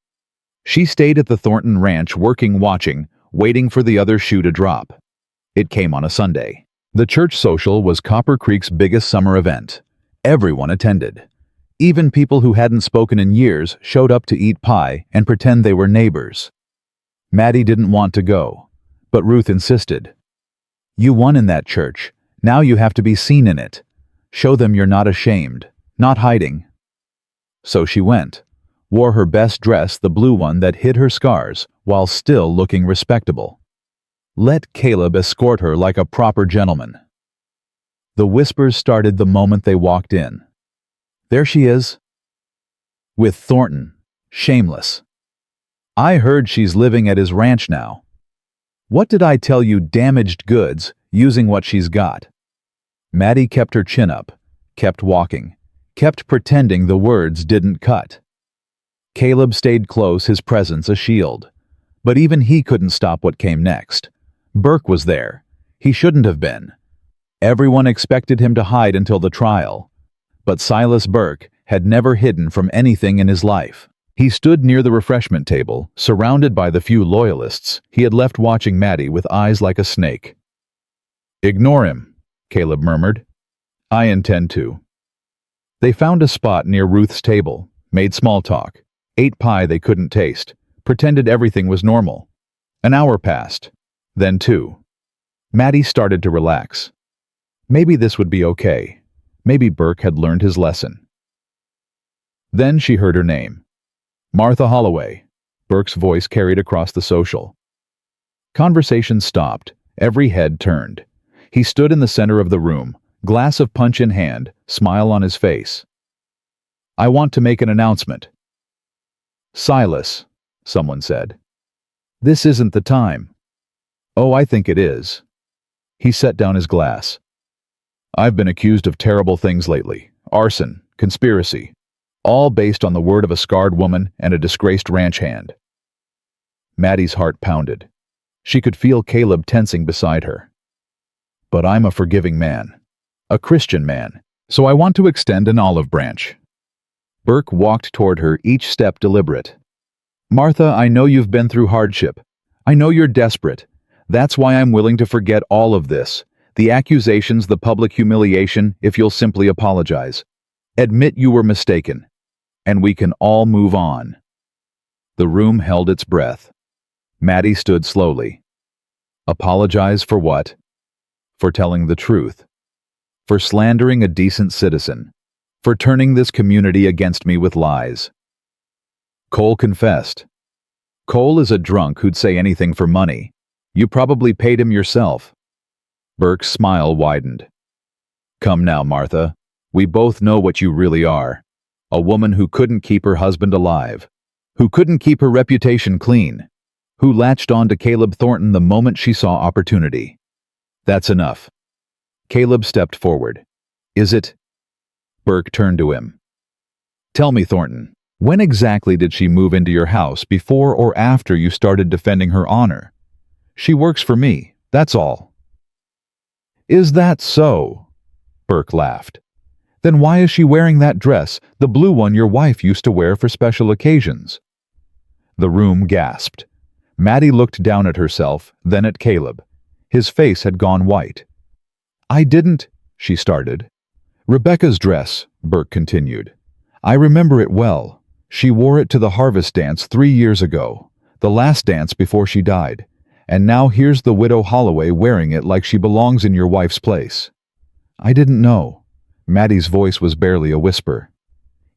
She stayed at the Thornton ranch watching, waiting for the other shoe to drop. It came on a Sunday. The church social was Copper Creek's biggest summer event. Everyone attended. Even people who hadn't spoken in years showed up to eat pie and pretend they were neighbors. Mattie didn't want to go, but Ruth insisted. "You won in that church. Now you have to be seen in it. Show them you're not ashamed, not hiding." So she went, wore her best dress, the blue one that hid her scars, while still looking respectable. Let Caleb escort her like a proper gentleman. The whispers started the moment they walked in. There she is. With Thornton. Shameless. "I heard she's living at his ranch now." "What did I tell you, damaged goods, using what she's got?" Mattie kept her chin up, kept walking, kept pretending the words didn't cut. Caleb stayed close, his presence a shield. But even he couldn't stop what came next. Burke was there. He shouldn't have been. Everyone expected him to hide until the trial. But Silas Burke had never hidden from anything in his life. He stood near the refreshment table, surrounded by the few loyalists he had left watching Mattie with eyes like a snake. "Ignore him," Caleb murmured. "I intend to." They found a spot near Ruth's table, made small talk, ate pie they couldn't taste, pretended everything was normal. An hour passed, then 2. Mattie started to relax. Maybe this would be okay. Maybe Burke had learned his lesson. Then she heard her name. "Martha Holloway," Burke's voice carried across the social. Conversation stopped. Every head turned. He stood in the center of the room, glass of punch in hand, smile on his face. "I want to make an announcement." "Silas," someone said. "This isn't the time." "Oh, I think it is." He set down his glass. "I've been accused of terrible things lately. Arson, conspiracy. All based on the word of a scarred woman and a disgraced ranch hand." Mattie's heart pounded. She could feel Caleb tensing beside her. "But I'm a forgiving man. A Christian man. So I want to extend an olive branch." Burke walked toward her, each step deliberate. "Martha, I know you've been through hardship. I know you're desperate. That's why I'm willing to forget all of this. The accusations, the public humiliation, if you'll simply apologize. Admit you were mistaken. And we can all move on." The room held its breath. Mattie stood slowly. "Apologize for what?" "For telling the truth. For slandering a decent citizen. For turning this community against me with lies." Cole confessed. "Cole is a drunk who'd say anything for money. You probably paid him yourself." Burke's smile widened. "Come now, Martha. We both know what you really are. A woman who couldn't keep her husband alive. Who couldn't keep her reputation clean. Who latched on to Caleb Thornton the moment she saw opportunity. That's enough." Caleb stepped forward. "Is it?" Burke turned to him. "Tell me, Thornton, when exactly did she move into your house, before or after you started defending her honor? She works for me, that's all." "Is that so?" Burke laughed. "Then why is she wearing that dress, the blue one your wife used to wear for special occasions?" The room gasped. Mattie looked down at herself, then at Caleb. His face had gone white. "I didn't," she started. "Rebecca's dress," Burke continued. "I remember it well. She wore it to the harvest dance 3 years ago, the last dance before she died. And now here's the widow Holloway wearing it like she belongs in your wife's place." "I didn't know." Mattie's voice was barely a whisper.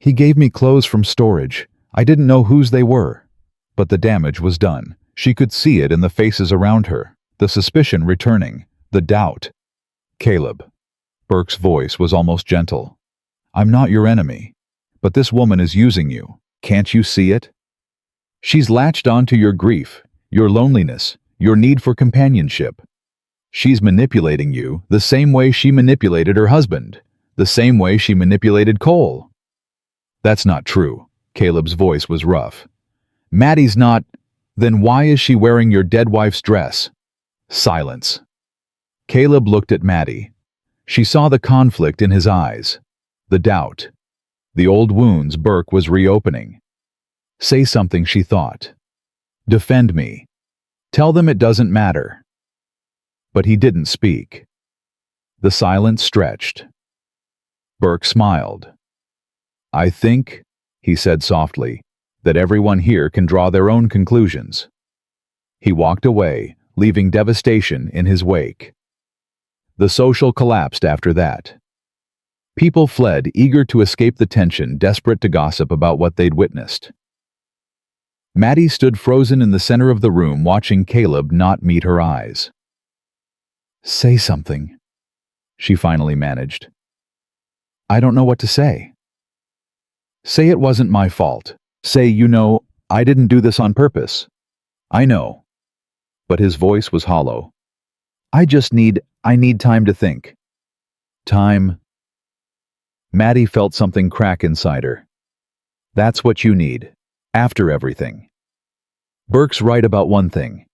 "He gave me clothes from storage. I didn't know whose they were." But the damage was done. She could see it in the faces around her, the suspicion returning, the doubt. "Caleb." Burke's voice was almost gentle. "I'm not your enemy. But this woman is using you. Can't you see it? She's latched onto your grief, your loneliness, your need for companionship. She's manipulating you the same way she manipulated her husband, the same way she manipulated Cole." "That's not true." Caleb's voice was rough. "Mattie's not. Then why is she wearing your dead wife's dress?" Silence. Caleb looked at Mattie. She saw the conflict in his eyes, the doubt, the old wounds Burke was reopening. "Say something," she thought. Defend me. Tell them it doesn't matter. But he didn't speak. The silence stretched. Burke smiled. I think, he said softly, that everyone here can draw their own conclusions. He walked away, leaving devastation in his wake. The social collapsed after that. People fled, eager to escape the tension, desperate to gossip about what they'd witnessed. Mattie stood frozen in the center of the room, watching Caleb not meet her eyes. Say something, she finally managed. I don't know what to say. Say it wasn't my fault. Say, I didn't do this on purpose. I know. But his voice was hollow. I need time to think. Time. Mattie felt something crack inside her. That's what you need. After everything. Burke's right about one thing.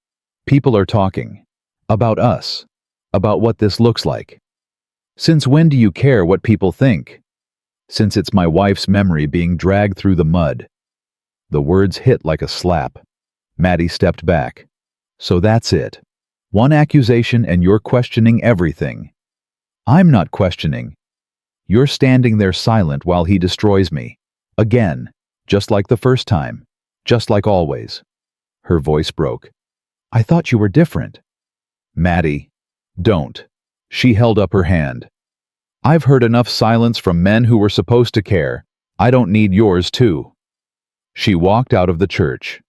People are talking. About us. About what this looks like. Since when do you care what people think? Since it's my wife's memory being dragged through the mud. The words hit like a slap. Mattie stepped back. So that's it. One accusation and you're questioning everything. I'm not questioning. You're standing there silent while he destroys me. Again, just like the first time. Just like always. Her voice broke. I thought you were different. Mattie, don't. She held up her hand. I've heard enough silence from men who were supposed to care. I don't need yours too. She walked out of the church.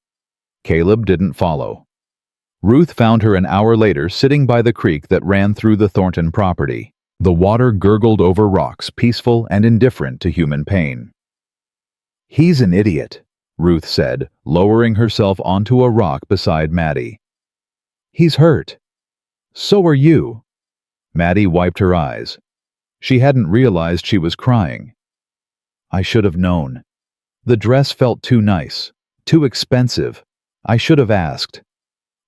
Caleb didn't follow. Ruth found her an hour later sitting by the creek that ran through the Thornton property. The water gurgled over rocks, peaceful and indifferent to human pain. He's an idiot, Ruth said, lowering herself onto a rock beside Mattie. He's hurt. So are you. Mattie wiped her eyes. She hadn't realized she was crying. I should have known. The dress felt too nice, too expensive. I should have asked.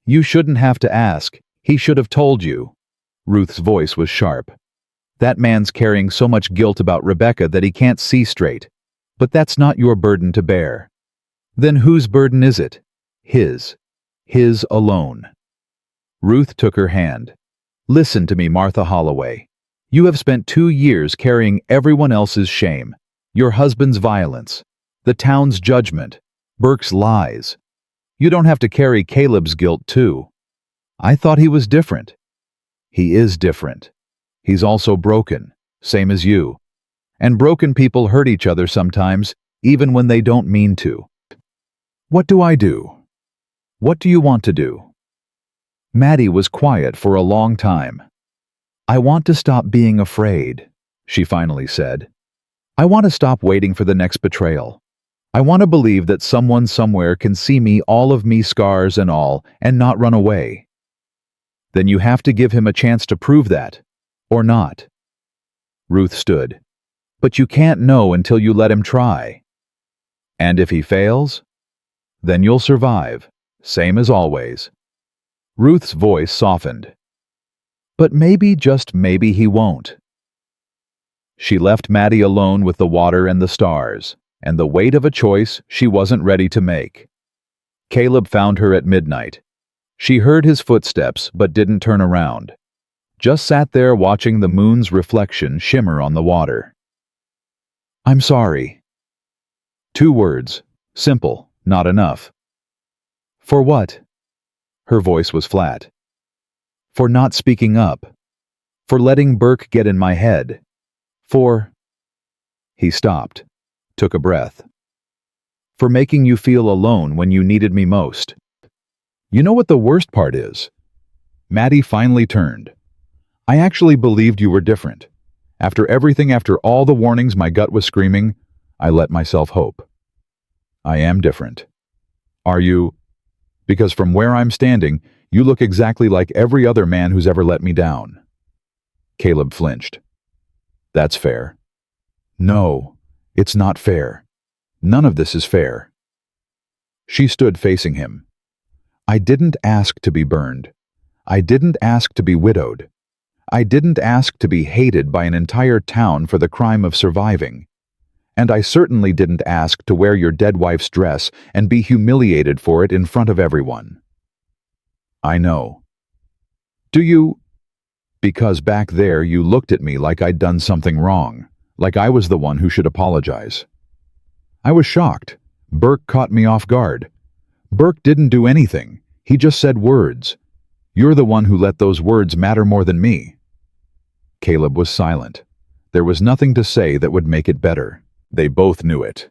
You shouldn't have to ask. He should have told you. Ruth's voice was sharp. That man's carrying so much guilt about Rebecca that he can't see straight. But that's not your burden to bear. Then whose burden is it? His. His alone. Ruth took her hand. Listen to me, Martha Holloway. You have spent 2 years carrying everyone else's shame, your husband's violence, the town's judgment, Burke's lies. You don't have to carry Caleb's guilt too. I thought he was different. He is different. He's also broken, same as you. And broken people hurt each other sometimes, even when they don't mean to. What do I do? What do you want to do? Mattie was quiet for a long time. I want to stop being afraid, she finally said. I want to stop waiting for the next betrayal. I want to believe that someone somewhere can see me, all of me, scars and all, and not run away. Then you have to give him a chance to prove that, or not. Ruth stood. But you can't know until you let him try. And if he fails? Then you'll survive, same as always. Ruth's voice softened. But maybe, just maybe, he won't. She left Mattie alone with the water and the stars, and the weight of a choice she wasn't ready to make. Caleb found her at midnight. She heard his footsteps but didn't turn around. Just sat there watching the moon's reflection shimmer on the water. I'm sorry. 2 words, simple, not enough. For what? Her voice was flat. For not speaking up. For letting Burke get in my head. For... He stopped, took a breath. For making you feel alone when you needed me most. You know what the worst part is? Mattie finally turned. I actually believed you were different. After everything, after all the warnings my gut was screaming, I let myself hope. I am different. Are you? Because from where I'm standing, you look exactly like every other man who's ever let me down. Caleb flinched. That's fair. No, it's not fair. None of this is fair. She stood facing him. I didn't ask to be burned. I didn't ask to be widowed. I didn't ask to be hated by an entire town for the crime of surviving. And I certainly didn't ask to wear your dead wife's dress and be humiliated for it in front of everyone. I know. Do you? Because back there you looked at me like I'd done something wrong, like I was the one who should apologize. I was shocked. Burke caught me off guard. Burke didn't do anything. He just said words. You're the one who let those words matter more than me. Caleb was silent. There was nothing to say that would make it better. They both knew it.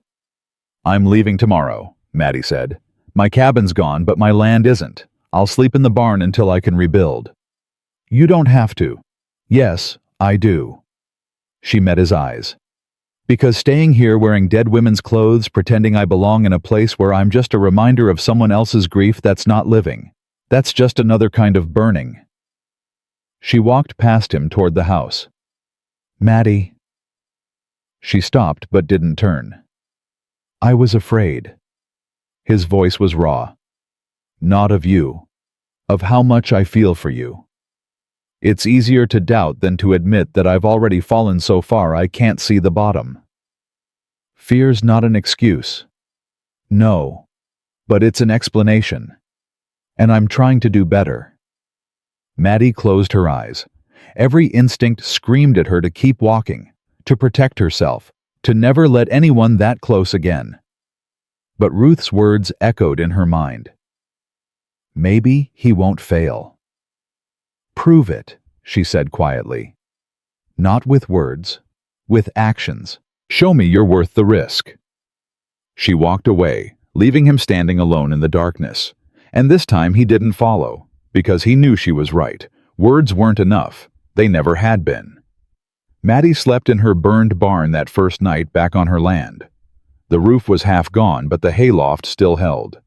I'm leaving tomorrow, Mattie said. My cabin's gone, but my land isn't. I'll sleep in the barn until I can rebuild. You don't have to. Yes, I do. She met his eyes. Because staying here wearing dead women's clothes, pretending I belong in a place where I'm just a reminder of someone else's grief, that's not living. That's just another kind of burning. She walked past him toward the house. Mattie. She stopped but didn't turn. I was afraid. His voice was raw. Not of you. Of how much I feel for you. It's easier to doubt than to admit that I've already fallen so far I can't see the bottom. Fear's not an excuse. No. But it's an explanation. And I'm trying to do better. Mattie closed her eyes. Every instinct screamed at her to keep walking, to protect herself, to never let anyone that close again. But Ruth's words echoed in her mind. Maybe he won't fail. Prove it, she said quietly. Not with words, with actions. Show me you're worth the risk. She walked away, leaving him standing alone in the darkness. And this time he didn't follow, because he knew she was right. Words weren't enough. They never had been. Mattie slept in her burned barn that first night back on her land. The roof was half gone, but the hayloft still held.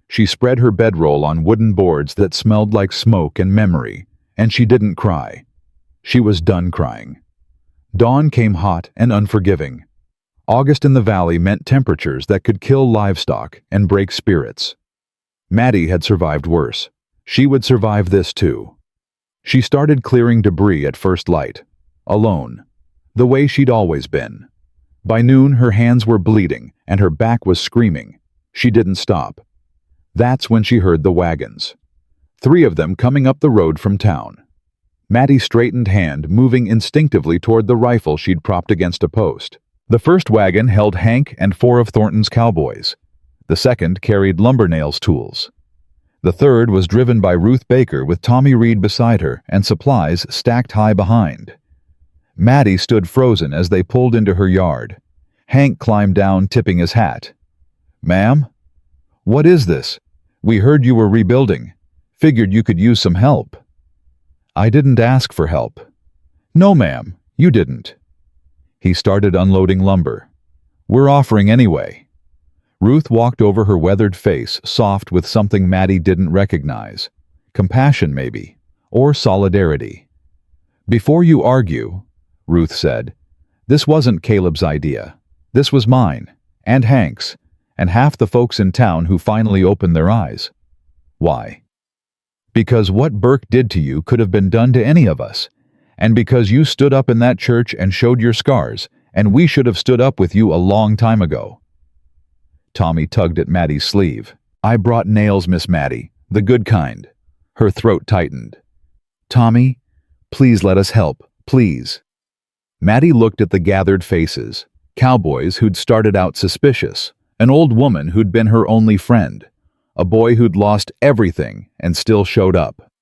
She spread her bedroll on wooden boards that smelled like smoke and memory, and she didn't cry. She was done crying. Dawn came hot and unforgiving. August in the valley meant temperatures that could kill livestock and break spirits. Mattie had survived worse. She would survive this too. She started clearing debris at first light, alone, the way she'd always been. By noon, her hands were bleeding and her back was screaming. She didn't stop. That's when she heard the wagons. 3 of them coming up the road from town. Mattie's straightened hand moving instinctively toward the rifle she'd propped against a post. The first wagon held Hank and 4 of Thornton's cowboys. The second carried Lumbernail's tools. The third was driven by Ruth Baker with Tommy Reed beside her and supplies stacked high behind. Mattie stood frozen as they pulled into her yard. Hank climbed down, tipping his hat. Ma'am? What is this? We heard you were rebuilding. Figured you could use some help. I didn't ask for help. No, ma'am, you didn't. He started unloading lumber. We're offering anyway. Ruth walked over her weathered face, soft with something Mattie didn't recognize. Compassion, maybe, or solidarity. Before you argue, Ruth said, this wasn't Caleb's idea. This was mine, and Hank's, and half the folks in town who finally opened their eyes. Why? Because what Burke did to you could have been done to any of us, and because you stood up in that church and showed your scars, and we should have stood up with you a long time ago. Tommy tugged at Mattie's sleeve. I brought nails, Miss Mattie, the good kind. Her throat tightened. Tommy, please let us help, please. Mattie looked at the gathered faces, cowboys who'd started out suspicious, an old woman who'd been her only friend, a boy who'd lost everything and still showed up.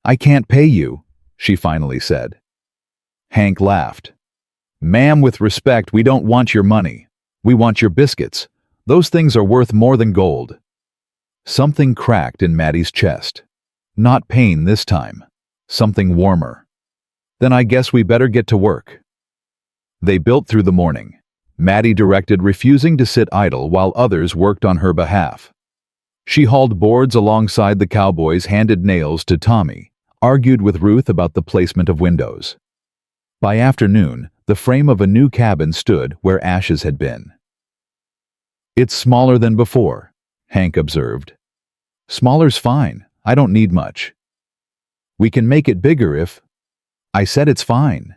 I can't pay you, she finally said. Hank laughed. Ma'am, with respect, we don't want your money. We want your biscuits. Those things are worth more than gold. Something cracked in Mattie's chest. Not pain this time. Something warmer. Then I guess we better get to work. They built through the morning. Mattie directed, refusing to sit idle while others worked on her behalf. She hauled boards alongside the cowboys, handed nails to Tommy, argued with Ruth about the placement of windows. By afternoon, the frame of a new cabin stood where ashes had been. It's smaller than before, Hank observed. Smaller's fine. I don't need much. We can make it bigger if... I said it's fine.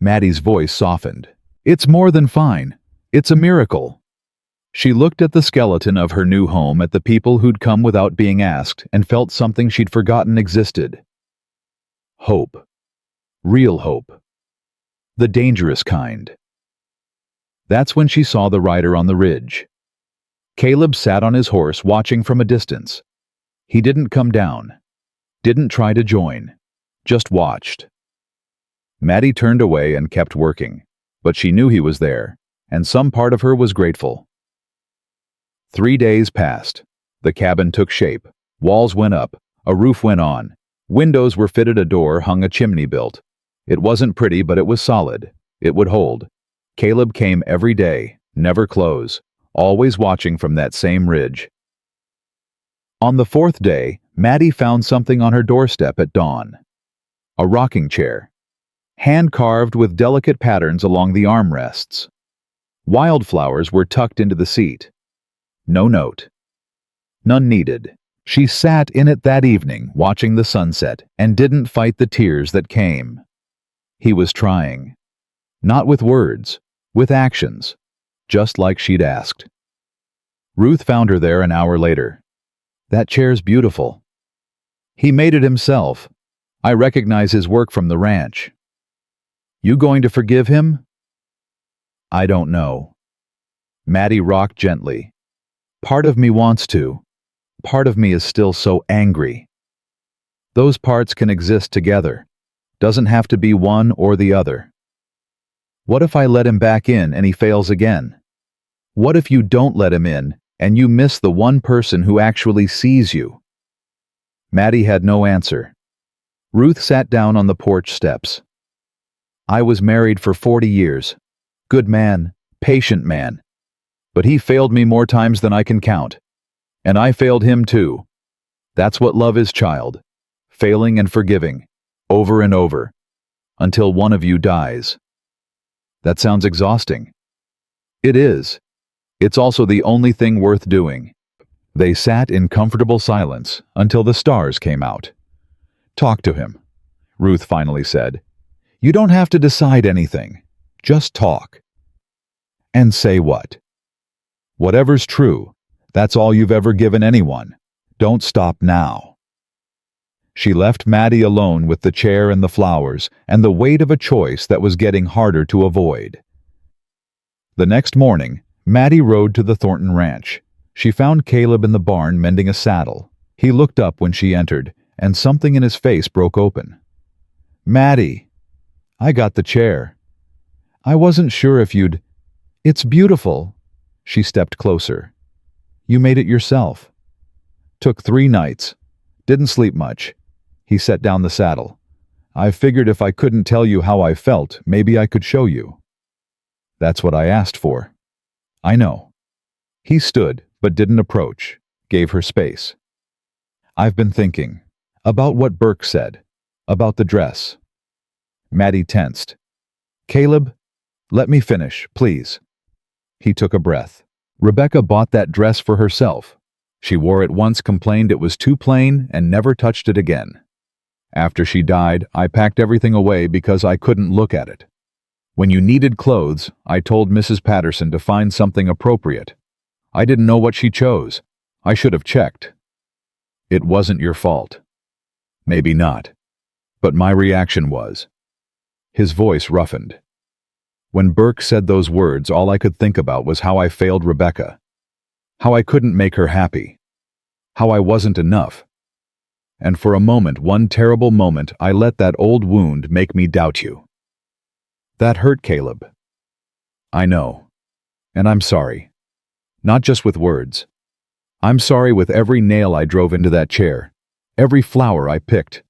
Mattie's voice softened. It's more than fine. It's a miracle. She looked at the skeleton of her new home, at the people who'd come without being asked, and felt something she'd forgotten existed. Hope. Real hope. The dangerous kind. That's when she saw the rider on the ridge. Caleb sat on his horse, watching from a distance. He didn't come down. Didn't try to join. Just watched. Mattie turned away and kept working, but she knew he was there, and some part of her was grateful. 3 days passed. The cabin took shape. Walls went up. A roof went on. Windows were fitted, a door hung, a chimney built. It wasn't pretty, but it was solid. It would hold. Caleb came every day, never close, always watching from that same ridge. On the 4th day, Mattie found something on her doorstep at dawn. A rocking chair. Hand-carved with delicate patterns along the armrests. Wildflowers were tucked into the seat. No note. None needed. She sat in it that evening, watching the sunset, and didn't fight the tears that came. He was trying. Not with words, with actions, just like she'd asked. Ruth found her there an hour later. That chair's beautiful. He made it himself. I recognize his work from the ranch. You going to forgive him? I don't know. Mattie rocked gently. Part of me wants to. Part of me is still so angry. Those parts can exist together. Doesn't have to be one or the other. What if I let him back in and he fails again? What if you don't let him in and you miss the one person who actually sees you? Mattie had no answer. Ruth sat down on the porch steps. I was married for 40 years. Good man, patient man. But he failed me more times than I can count. And I failed him too. That's what love is, child. Failing and forgiving. Over and over. Until one of you dies. That sounds exhausting. It is. It's also the only thing worth doing. They sat in comfortable silence until the stars came out. Talk to him, Ruth finally said. You don't have to decide anything. Just talk. And say what? Whatever's true. That's all you've ever given anyone. Don't stop now. She left Mattie alone with the chair and the flowers and the weight of a choice that was getting harder to avoid. The next morning, Mattie rode to the Thornton ranch. She found Caleb in the barn mending a saddle. He looked up when she entered, and something in his face broke open. Mattie, I got the chair. I wasn't sure if you'd... It's beautiful. She stepped closer. You made it yourself. Took 3 nights. Didn't sleep much. He set down the saddle. I figured if I couldn't tell you how I felt, maybe I could show you. That's what I asked for. I know. He stood, but didn't approach, gave her space. I've been thinking. About what Burke said. About the dress. Mattie tensed. Caleb, let me finish, please. He took a breath. Rebecca bought that dress for herself. She wore it once, complained it was too plain, and never touched it again. After she died, I packed everything away because I couldn't look at it. When you needed clothes, I told Mrs. Patterson to find something appropriate. I didn't know what she chose. I should have checked. It wasn't your fault. Maybe not. But my reaction was. His voice roughened. When Burke said those words, all I could think about was how I failed Rebecca. How I couldn't make her happy. How I wasn't enough. And for a moment, one terrible moment, I let that old wound make me doubt you. That hurt, Caleb. I know. And I'm sorry. Not just with words. I'm sorry with every nail I drove into that chair, every flower I picked,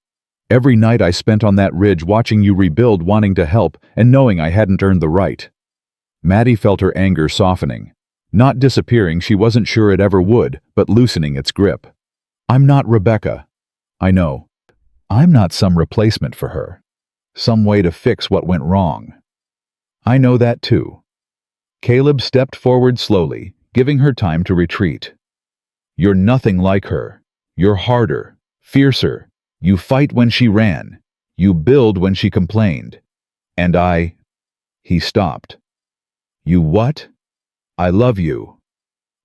every night I spent on that ridge watching you rebuild, wanting to help, and knowing I hadn't earned the right. Mattie felt her anger softening. Not disappearing, she wasn't sure it ever would, but loosening its grip. I'm not Rebecca. I know. I'm not some replacement for her. Some way to fix what went wrong. I know that too. Caleb stepped forward slowly, giving her time to retreat. You're nothing like her. You're harder, fiercer. You fight when she ran. You build when she complained. And I... He stopped. You what? I love you.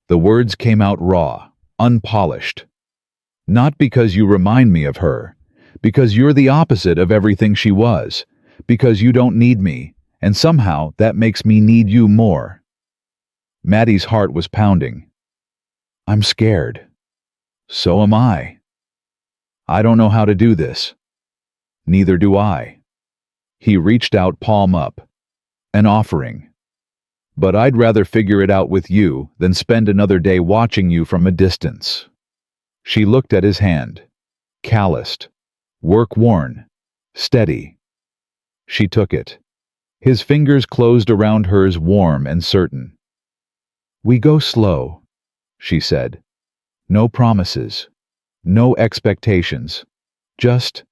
The words came out raw, unpolished. Not because you remind me of her, because you're the opposite of everything she was, because you don't need me, and somehow that makes me need you more. Mattie's heart was pounding. I'm scared. So am I. I don't know how to do this. Neither do I. He reached out, palm up. An offering. But I'd rather figure it out with you than spend another day watching you from a distance. She looked at his hand. Calloused. Work-worn. Steady. She took it. His fingers closed around hers, warm and certain. We go slow, she said. No promises. No expectations. Just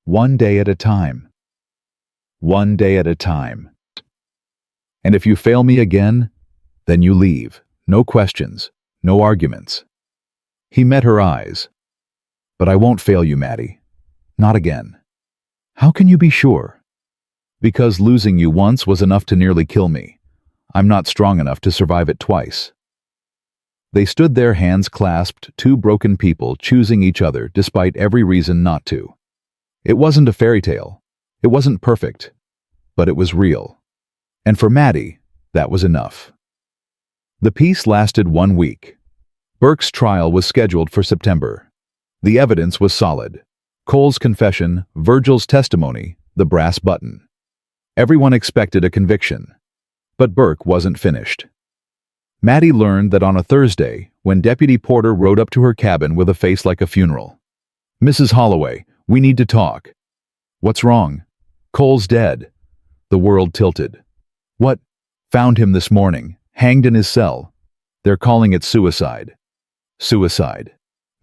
one day at a time. One day at a time. And if you fail me again, then you leave. No questions. No arguments. He met her eyes. But I won't fail you, Mattie. Not again. How can you be sure? Because losing you once was enough to nearly kill me. I'm not strong enough to survive it twice. They stood there, hands clasped, two broken people choosing each other despite every reason not to. It wasn't a fairy tale. It wasn't perfect. But it was real. And for Mattie, that was enough. The peace lasted 1 week. Burke's trial was scheduled for September. The evidence was solid. Cole's confession, Virgil's testimony, the brass button. Everyone expected a conviction. But Burke wasn't finished. Mattie learned that on a Thursday, when Deputy Porter rode up to her cabin with a face like a funeral. Mrs. Holloway, we need to talk. What's wrong? Cole's dead. The world tilted. What? Found him this morning, hanged in his cell. They're calling it suicide. Suicide.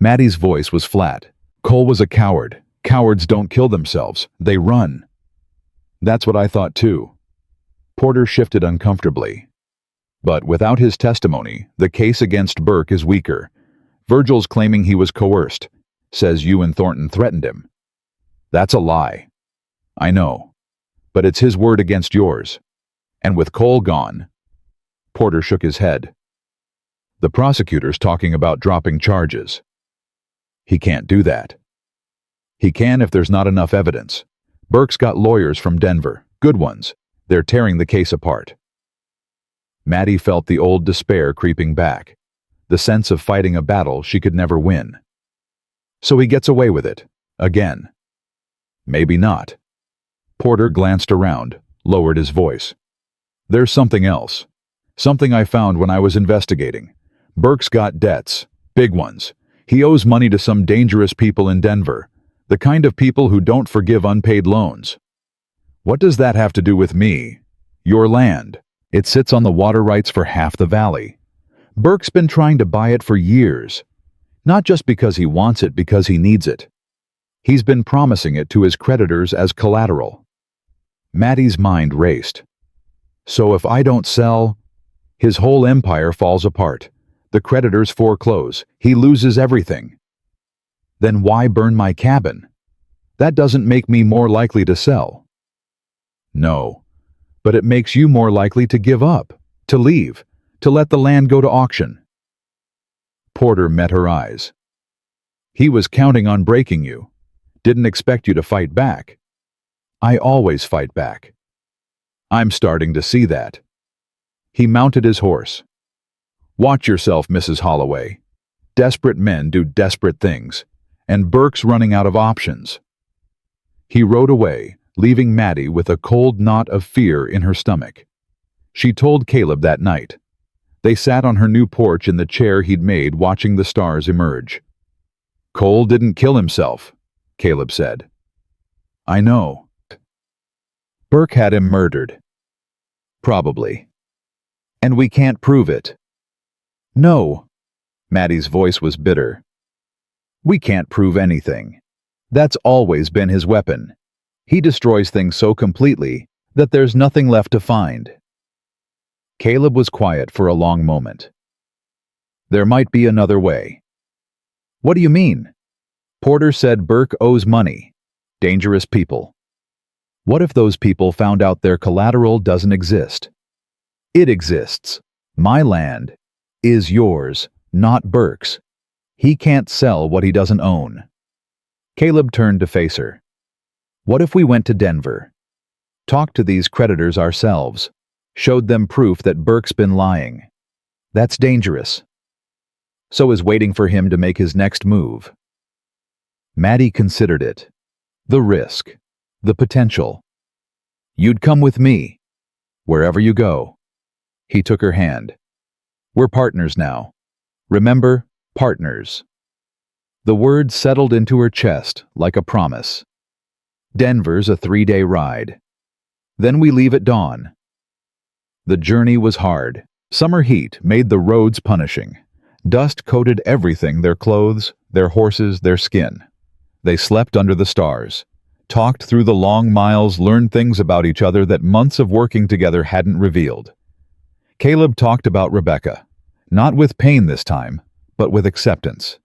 Mattie's voice was flat. Cole was a coward. Cowards don't kill themselves. They run. That's what I thought too. Porter shifted uncomfortably. But without his testimony, the case against Burke is weaker. Virgil's claiming he was coerced. Says you and Thornton threatened him. That's a lie. I know. But it's his word against yours. And with Cole gone. Porter shook his head. The prosecutor's talking about dropping charges. He can't do that. He can if there's not enough evidence. Burke's got lawyers from Denver, good ones. They're tearing the case apart. Mattie felt the old despair creeping back, the sense of fighting a battle she could never win. So he gets away with it, again. Maybe not. Porter glanced around, lowered his voice. There's something else. Something I found when I was investigating. Burke's got debts, big ones. He owes money to some dangerous people in Denver, the kind of people who don't forgive unpaid loans. What does that have to do with me? Your land. It sits on the water rights for half the valley. Burke's been trying to buy it for years. Not just because he wants it, because he needs it. He's been promising it to his creditors as collateral. Mattie's mind raced. So if I don't sell, his whole empire falls apart. The creditors foreclose. He loses everything. Then why burn my cabin? That doesn't make me more likely to sell. No. But it makes you more likely to give up, to leave, to let the land go to auction. Porter met her eyes. He was counting on breaking you. Didn't expect you to fight back. I always fight back. I'm starting to see that. He mounted his horse. Watch yourself, Mrs. Holloway. Desperate men do desperate things, and Burke's running out of options. He rode away, leaving Mattie with a cold knot of fear in her stomach. She told Caleb that night. They sat on her new porch in the chair he'd made, watching the stars emerge. Cole didn't kill himself, Caleb said. I know. Burke had him murdered. Probably. And we can't prove it. No. Mattie's voice was bitter. We can't prove anything. That's always been his weapon. He destroys things so completely that there's nothing left to find. Caleb was quiet for a long moment. There might be another way. What do you mean? Porter said Burke owes money. Dangerous people. What if those people found out their collateral doesn't exist? It exists. My land is yours, not Burke's. He can't sell what he doesn't own. Caleb turned to face her. What if we went to Denver? Talked to these creditors ourselves. Showed them proof that Burke's been lying. That's dangerous. So is waiting for him to make his next move. Mattie considered it. The risk. The potential. You'd come with me. Wherever you go. He took her hand. We're partners now. Remember, partners. The word settled into her chest like a promise. Denver's a 3-day ride. Then we leave at dawn. The journey was hard. Summer heat made the roads punishing. Dust coated everything, their clothes, their horses, their skin. They slept under the stars, talked through the long miles, learned things about each other that months of working together hadn't revealed. Caleb talked about Rebecca, not with pain this time, but with acceptance.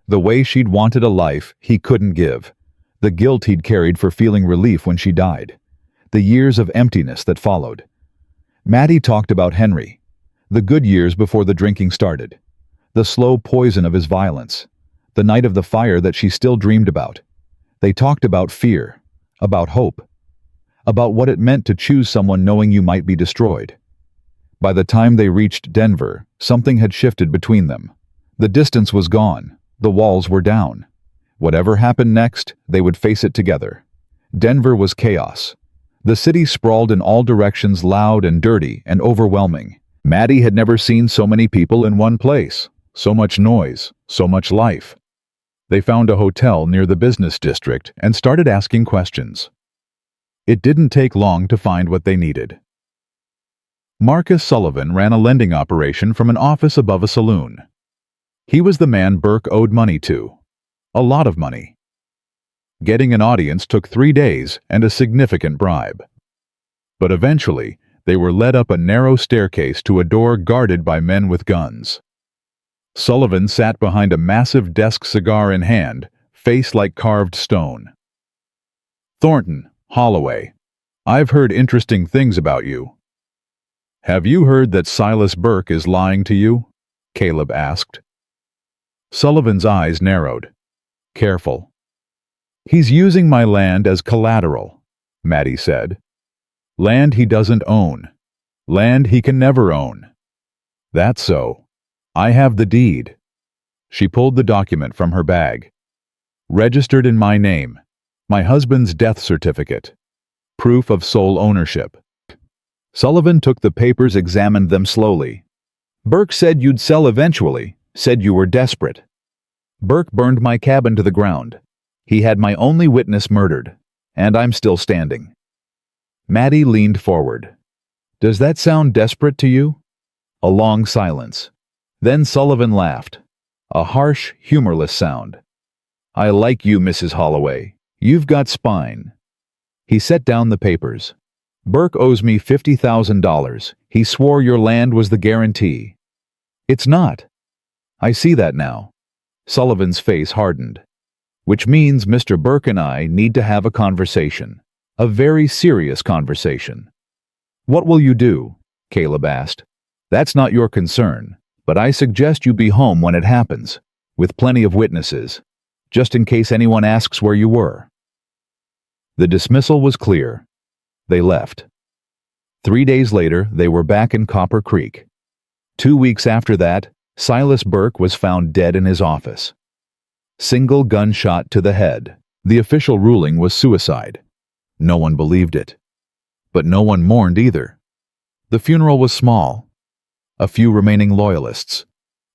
The way she'd wanted a life he couldn't give, the guilt he'd carried for feeling relief when she died, the years of emptiness that followed. Mattie talked about Henry, the good years before the drinking started, the slow poison of his violence, the night of the fire that she still dreamed about. They talked about fear, about hope, about what it meant to choose someone knowing you might be destroyed. By the time they reached Denver, something had shifted between them. The distance was gone, the walls were down. Whatever happened next, they would face it together. Denver was chaos. The city sprawled in all directions, loud and dirty and overwhelming. Mattie had never seen so many people in one place, so much noise, so much life. They found a hotel near the business district and started asking questions. It didn't take long to find what they needed. Marcus Sullivan ran a lending operation from an office above a saloon. He was the man Burke owed money to. A lot of money. Getting an audience took 3 days and a significant bribe. But eventually, they were led up a narrow staircase to a door guarded by men with guns. Sullivan sat behind a massive desk, cigar in hand, face like carved stone. Thornton, Holloway, I've heard interesting things about you. Have you heard that Silas Burke is lying to you? Caleb asked. Sullivan's eyes narrowed. Careful. He's using my land as collateral, Mattie said. Land he doesn't own. Land he can never own. That's so. I have the deed. She pulled the document from her bag. Registered in my name. My husband's death certificate. Proof of sole ownership. Sullivan took the papers, examined them slowly. Burke said you'd sell eventually, said you were desperate. Burke burned my cabin to the ground. He had my only witness murdered, and I'm still standing. Mattie leaned forward. Does that sound desperate to you? A long silence. Then Sullivan laughed. A harsh, humorless sound. I like you, Mrs. Holloway. You've got spine. He set down the papers. Burke owes me $50,000. He swore your land was the guarantee. It's not. I see that now. Sullivan's face hardened. Which means Mr. Burke and I need to have a conversation. A very serious conversation. What will you do? Caleb asked. That's not your concern, but I suggest you be home when it happens, with plenty of witnesses, just in case anyone asks where you were. The dismissal was clear. They left. 3 days later, they were back in Copper Creek. 2 weeks after that, Silas Burke was found dead in his office. Single gunshot to the head. The official ruling was suicide. No one believed it. But no one mourned either. The funeral was small. A few remaining loyalists.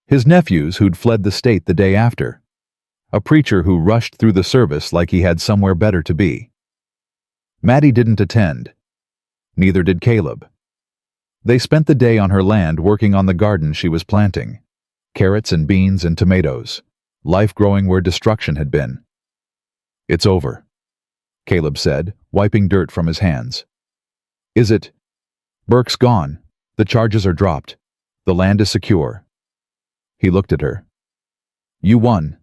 His nephews who'd fled the state the day after. A preacher who rushed through the service like he had somewhere better to be. Mattie didn't attend. Neither did Caleb. They spent the day on her land working on the garden she was planting. Carrots and beans and tomatoes. Life growing where destruction had been. It's over, Caleb said, wiping dirt from his hands. Is it? Burke's gone. The charges are dropped. The land is secure. He looked at her. You won.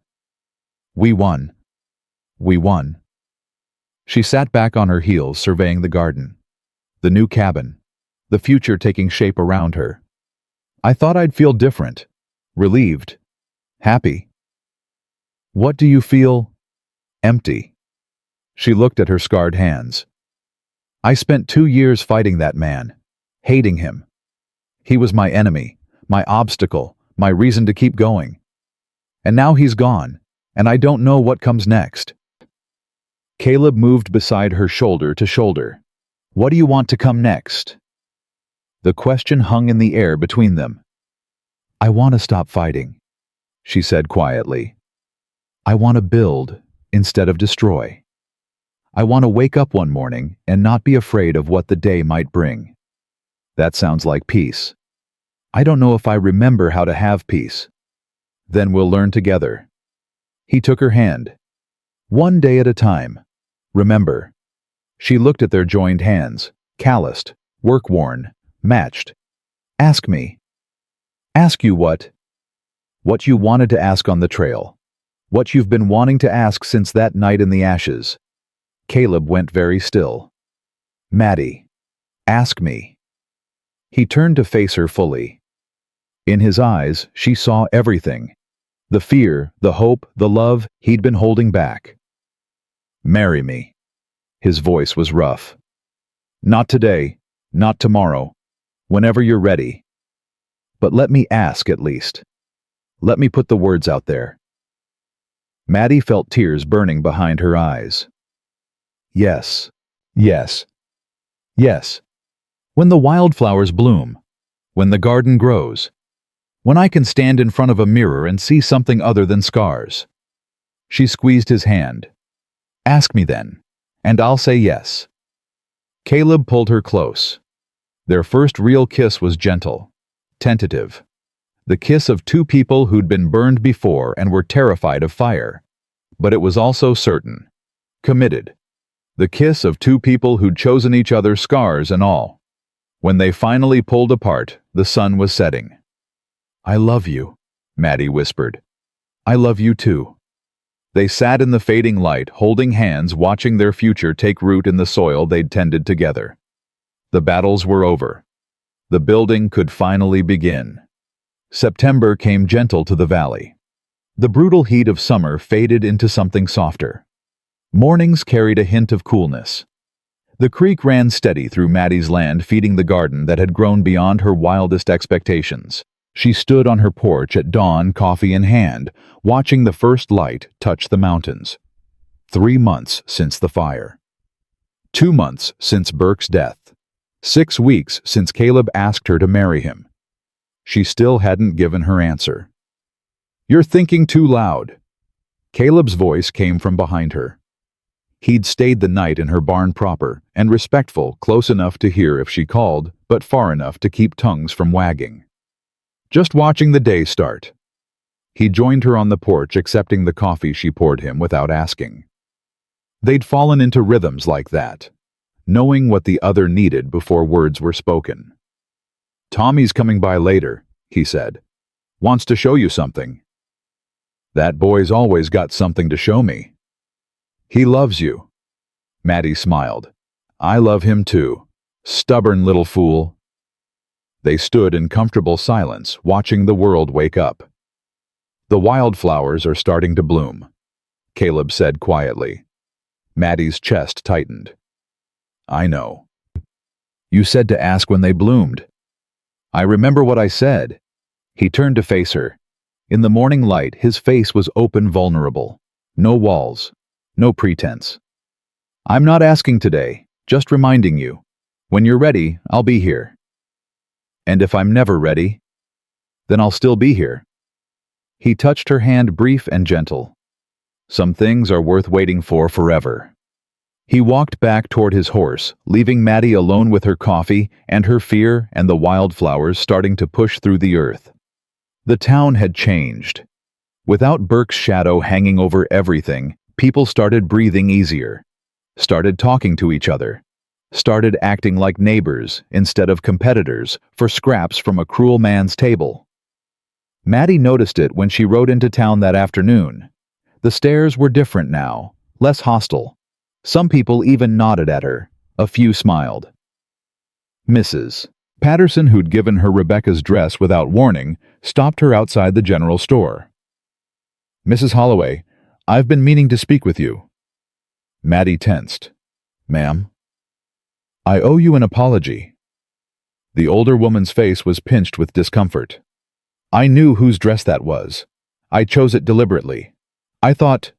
We won. We won. She sat back on her heels, surveying the garden. The new cabin. The future taking shape around her. I thought I'd feel different. Relieved. Happy. What do you feel? Empty. She looked at her scarred hands. I spent 2 years fighting that man, hating him. He was my enemy, my obstacle, my reason to keep going. And now he's gone, and I don't know what comes next. Caleb moved beside her shoulder to shoulder. What do you want to come next? The question hung in the air between them. I want to stop fighting, she said quietly. I want to build instead of destroy. I want to wake up one morning and not be afraid of what the day might bring. That sounds like peace. I don't know if I remember how to have peace. Then we'll learn together. He took her hand. One day at a time. Remember. She looked at their joined hands, calloused, work-worn, matched. Ask me. Ask you what? What you wanted to ask on the trail. What you've been wanting to ask since that night in the ashes. Caleb went very still. Mattie. Ask me. He turned to face her fully. In his eyes, she saw everything. The fear, the hope, the love he'd been holding back. Marry me. His voice was rough. Not today, not tomorrow, whenever you're ready. But let me ask at least. Let me put the words out there. Mattie felt tears burning behind her eyes. Yes, yes, yes. When the wildflowers bloom, when the garden grows, when I can stand in front of a mirror and see something other than scars. She squeezed his hand. Ask me then, and I'll say yes. Caleb pulled her close. Their first real kiss was gentle, tentative. The kiss of two people who'd been burned before and were terrified of fire. But it was also certain, committed. The kiss of two people who'd chosen each other, scars and all. When they finally pulled apart, the sun was setting. I love you, Mattie whispered. I love you too. They sat in the fading light, holding hands, watching their future take root in the soil they'd tended together. The battles were over. The building could finally begin. September came gentle to the valley. The brutal heat of summer faded into something softer. Mornings carried a hint of coolness. The creek ran steady through Mattie's land, feeding the garden that had grown beyond her wildest expectations. She stood on her porch at dawn, coffee in hand, watching the first light touch the mountains. 3 months since the fire. 2 months since Burke's death. 6 weeks since Caleb asked her to marry him. She still hadn't given her answer. You're thinking too loud. Caleb's voice came from behind her. He'd stayed the night in her barn proper, and respectful, close enough to hear if she called, but far enough to keep tongues from wagging. Just watching the day start. He joined her on the porch, accepting the coffee she poured him without asking. They'd fallen into rhythms like that, knowing what the other needed before words were spoken. Tommy's coming by later, he said. Wants to show you something. That boy's always got something to show me. He loves you. Mattie smiled. I love him too. Stubborn little fool. They stood in comfortable silence, watching the world wake up. The wildflowers are starting to bloom, Caleb said quietly. Mattie's chest tightened. I know. You said to ask when they bloomed. I remember what I said. He turned to face her. In the morning light, his face was open, vulnerable. No walls. No pretense. I'm not asking today, just reminding you. When you're ready, I'll be here. And if I'm never ready, then I'll still be here. He touched her hand, brief and gentle. Some things are worth waiting for forever. He walked back toward his horse, leaving Mattie alone with her coffee and her fear and the wildflowers starting to push through the earth. The town had changed. Without Burke's shadow hanging over everything, people started breathing easier, started talking to each other, started acting like neighbors instead of competitors for scraps from a cruel man's table. Mattie noticed it when she rode into town that afternoon. The stares were different now, less hostile. Some people even nodded at her, a few smiled. Mrs. Patterson, who'd given her Rebecca's dress without warning, stopped her outside the general store. "Mrs. Holloway, I've been meaning to speak with you." Mattie tensed. "Ma'am?" "I owe you an apology." The older woman's face was pinched with discomfort. "I knew whose dress that was. I chose it deliberately. I thought—"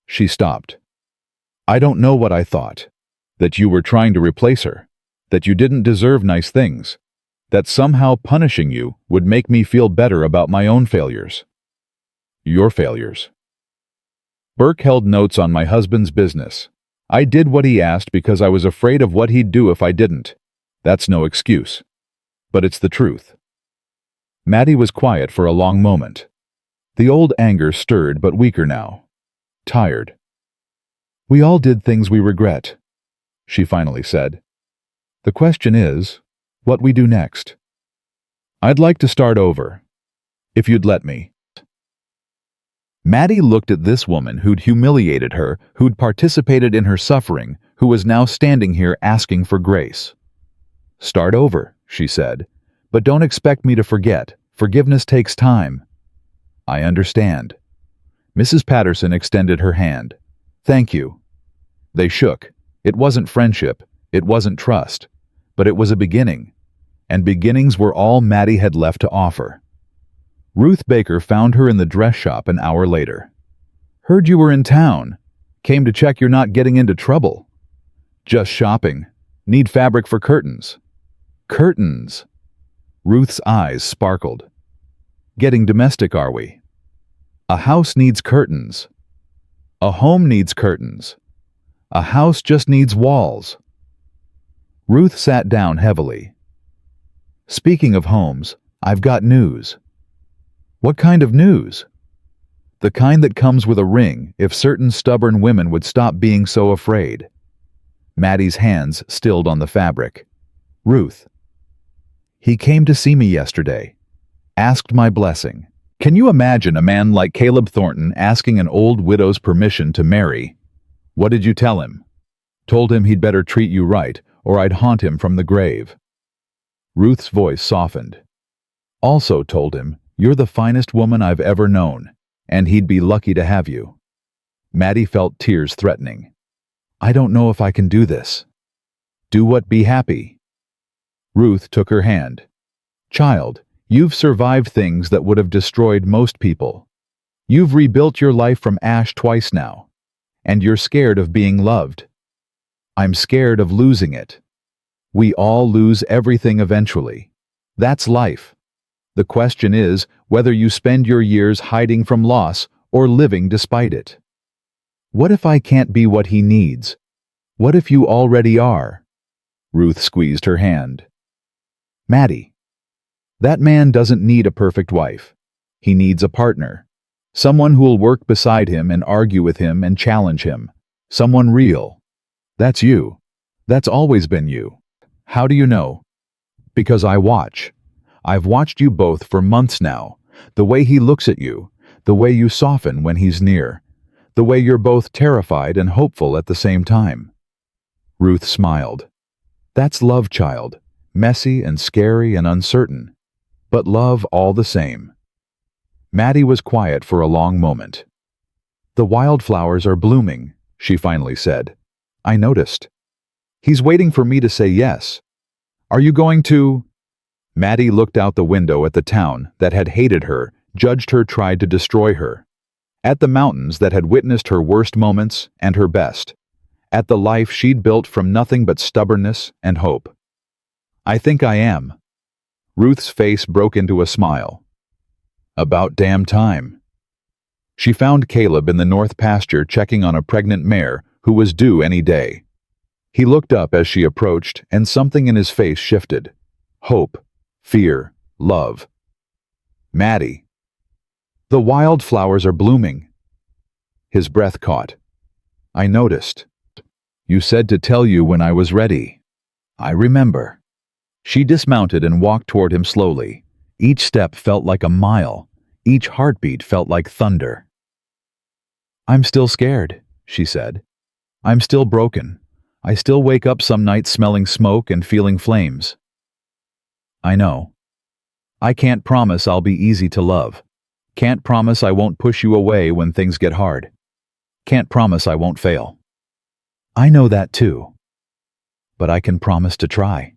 She stopped. "I don't know what I thought. That you were trying to replace her. That you didn't deserve nice things. That somehow punishing you would make me feel better about my own failures." "Your failures?" "Burke held notes on my husband's business. I did what he asked because I was afraid of what he'd do if I didn't. That's no excuse. But it's the truth." Mattie was quiet for a long moment. The old anger stirred, but weaker now. Tired. "We all did things we regret," she finally said. "The question is, what we do next. I'd like to start over, if you'd let me." Mattie looked at this woman who'd humiliated her, who'd participated in her suffering, who was now standing here asking for grace. "Start over," she said, "but don't expect me to forget. Forgiveness takes time." "I understand." Mrs. Patterson extended her hand. "Thank you." They shook. It wasn't friendship, it wasn't trust, but it was a beginning, and beginnings were all Mattie had left to offer. Ruth Baker found her in the dress shop an hour later. "Heard you were in town. Came to check you're not getting into trouble." "Just shopping. Need fabric for curtains." "Curtains?" Ruth's eyes sparkled. "Getting domestic, are we?" "A house needs curtains. A home needs curtains. A house just needs walls." Ruth sat down heavily. "Speaking of homes, I've got news." "What kind of news?" "The kind that comes with a ring if certain stubborn women would stop being so afraid." Mattie's hands stilled on the fabric. "Ruth." "He came to see me yesterday. Asked my blessing." Can you imagine a man like Caleb Thornton asking an old widow's permission to marry? "What did you tell him?" "Told him he'd better treat you right, or I'd haunt him from the grave." Ruth's voice softened. "Also told him, you're the finest woman I've ever known, and he'd be lucky to have you." Mattie felt tears threatening. "I don't know if I can do this." "Do what? Be happy." Ruth took her hand. "Child, you've survived things that would have destroyed most people. You've rebuilt your life from ash twice now, and you're scared of being loved. I'm scared of losing it. We all lose everything eventually. That's life. The question is whether you spend your years hiding from loss or living despite it. What if I can't be what he needs? What if you already are?" Ruth squeezed her hand. "Mattie, that man doesn't need a perfect wife. He needs a partner. Someone who'll work beside him and argue with him and challenge him. Someone real. That's you. That's always been you." "How do you know?" "Because I watch. I've watched you both for months now. The way he looks at you, the way you soften when he's near, the way you're both terrified and hopeful at the same time." Ruth smiled. "That's love, child. Messy and scary and uncertain. But love all the same." Mattie was quiet for a long moment. "The wildflowers are blooming," she finally said. "I noticed. He's waiting for me to say yes. Are you going to—" Mattie looked out the window at the town that had hated her, judged her, tried to destroy her. At the mountains that had witnessed her worst moments and her best. At the life she'd built from nothing but stubbornness and hope. "I think I am." Ruth's face broke into a smile. "About damn time." She found Caleb in the north pasture checking on a pregnant mare who was due any day. He looked up as she approached, and something in his face shifted. Hope, fear, love. "Mattie." "The wildflowers are blooming." His breath caught. "I noticed. You said to tell you when I was ready." "I remember." She dismounted and walked toward him slowly. Each step felt like a mile. Each heartbeat felt like thunder. "I'm still scared," she said. "I'm still broken. I still wake up some nights smelling smoke and feeling flames." I know. I can't promise I'll be easy to love. Can't promise I won't push you away when things get hard. Can't promise I won't fail. I know that too. But I can promise to try.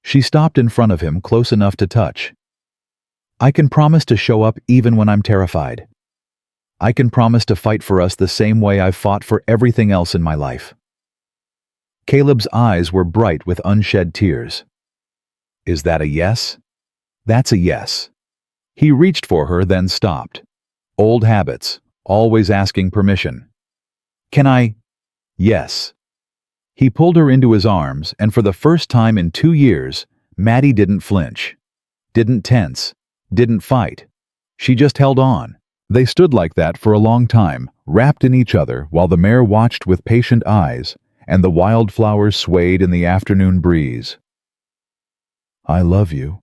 She stopped in front of him, close enough to touch. I can promise to show up even when I'm terrified. I can promise to fight for us the same way I've fought for everything else in my life. Caleb's eyes were bright with unshed tears. Is that a yes? That's a yes. He reached for her, then stopped. Old habits, always asking permission. Can I? Yes. He pulled her into his arms, and for the first time in 2 years, Mattie didn't flinch. Didn't tense. Didn't fight. She just held on. They stood like that for a long time, wrapped in each other, while the mare watched with patient eyes, and the wildflowers swayed in the afternoon breeze. I love you,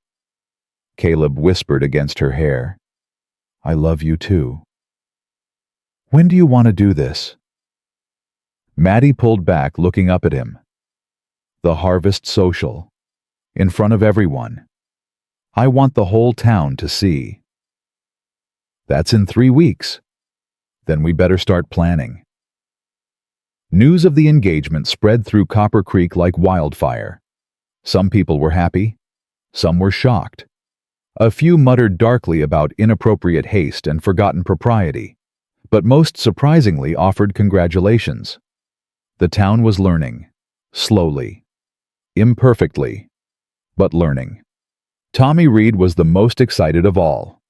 Caleb whispered against her hair. I love you too. When do you want to do this? Mattie pulled back, looking up at him. The harvest social. In front of everyone. I want the whole town to see. That's in 3 weeks. Then we better start planning. News of the engagement spread through Copper Creek like wildfire. Some people were happy. Some were shocked. A few muttered darkly about inappropriate haste and forgotten propriety, but most surprisingly offered congratulations. The town was learning. Slowly. Imperfectly. But learning. Tommy Reed was the most excited of all.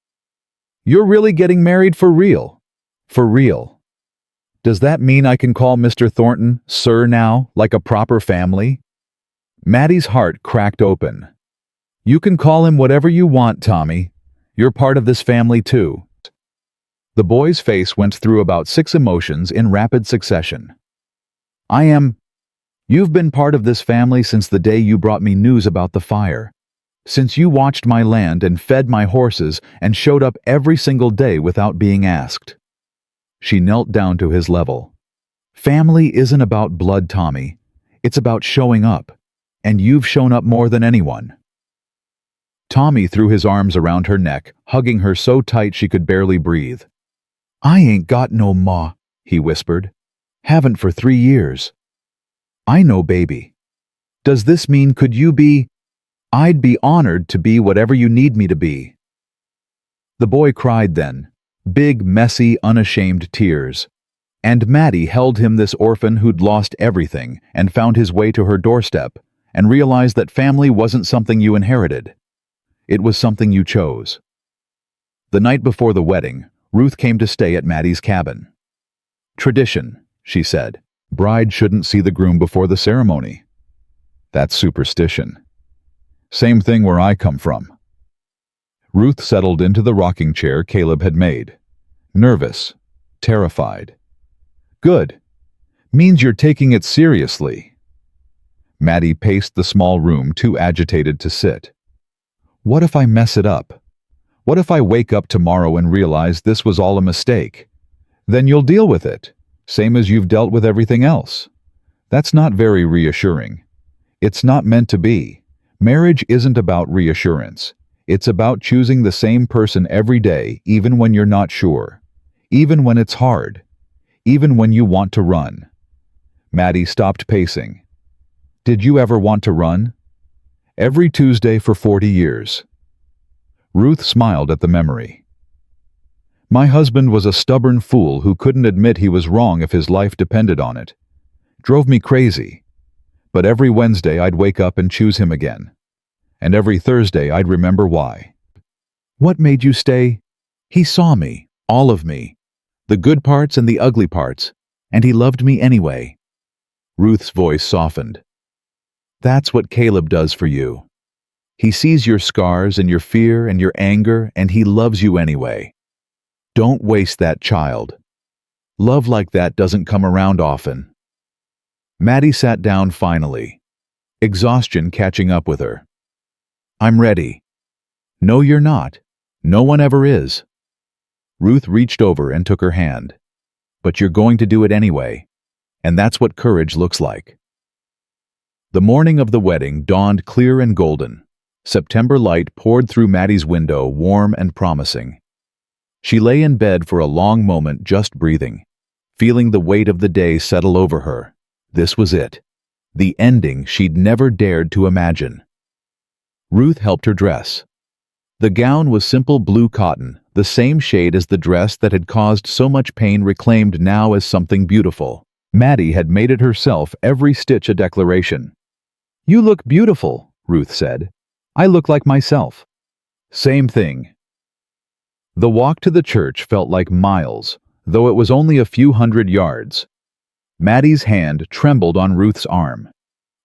You're really getting married for real? For real. Does that mean I can call Mr. Thornton sir now, like a proper family? Mattie's heart cracked open. You can call him whatever you want, Tommy. You're part of this family too. The boy's face went through about 6 emotions in rapid succession. You've been part of this family since the day you brought me news about the fire. Since you watched my land and fed my horses and showed up every single day without being asked. She knelt down to his level. Family isn't about blood, Tommy. It's about showing up. And you've shown up more than anyone. Tommy threw his arms around her neck, hugging her so tight she could barely breathe. I ain't got no ma, he whispered. Haven't for 3 years. I know, baby. Does this mean could you be? I'd be honored to be whatever you need me to be. The boy cried then, big, messy, unashamed tears. And Mattie held him, this orphan who'd lost everything and found his way to her doorstep, and realized that family wasn't something you inherited. It was something you chose. The night before the wedding, Ruth came to stay at Mattie's cabin. Tradition, she said. Bride shouldn't see the groom before the ceremony. That's superstition. Same thing where I come from. Ruth settled into the rocking chair Caleb had made. Nervous. Terrified. Good. Means you're taking it seriously. Mattie paced the small room, too agitated to sit. What if I mess it up? What if I wake up tomorrow and realize this was all a mistake? Then you'll deal with it, same as you've dealt with everything else. That's not very reassuring. It's not meant to be. Marriage isn't about reassurance. It's about choosing the same person every day, even when you're not sure. Even when it's hard. Even when you want to run. Mattie stopped pacing. Did you ever want to run? Every Tuesday for 40 years. Ruth smiled at the memory. My husband was a stubborn fool who couldn't admit he was wrong if his life depended on it. Drove me crazy. But every Wednesday I'd wake up and choose him again. And every Thursday I'd remember why. What made you stay? He saw me, all of me. The good parts and the ugly parts, and he loved me anyway. Ruth's voice softened. That's what Caleb does for you. He sees your scars and your fear and your anger, and he loves you anyway. Don't waste that child. Love like that doesn't come around often. Mattie sat down finally, exhaustion catching up with her. I'm ready. No, you're not. No one ever is. Ruth reached over and took her hand. But you're going to do it anyway. And that's what courage looks like. The morning of the wedding dawned clear and golden. September light poured through Mattie's window, warm and promising. She lay in bed for a long moment, just breathing, feeling the weight of the day settle over her. This was it. The ending she'd never dared to imagine. Ruth helped her dress. The gown was simple blue cotton, the same shade as the dress that had caused so much pain, reclaimed now as something beautiful. Mattie had made it herself, every stitch a declaration. "You look beautiful," Ruth said. "I look like myself." Same thing. The walk to the church felt like miles, though it was only a few hundred yards. Mattie's hand trembled on Ruth's arm.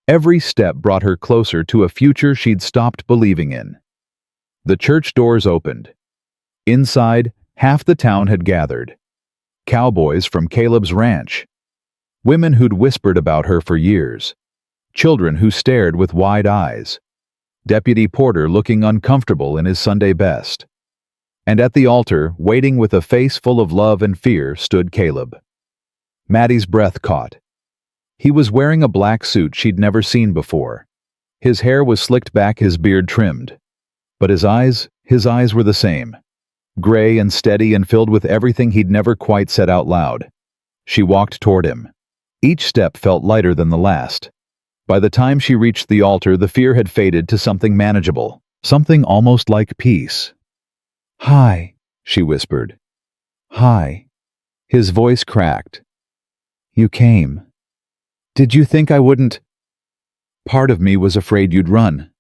Every step brought her closer to a future she'd stopped believing in. The church doors opened. Inside, half the town had gathered. Cowboys from Caleb's ranch. Women who'd whispered about her for years. Children who stared with wide eyes. Deputy Porter looking uncomfortable in his Sunday best. And at the altar, waiting with a face full of love and fear, stood Caleb. Mattie's breath caught. He was wearing a black suit she'd never seen before. His hair was slicked back, his beard trimmed. But his eyes were the same. Gray and steady and filled with everything he'd never quite said out loud. She walked toward him. Each step felt lighter than the last. By the time she reached the altar, the fear had faded to something manageable, something almost like peace. "Hi," she whispered. "Hi." His voice cracked. "You came. Did you think I wouldn't?" "Part of me was afraid you'd run."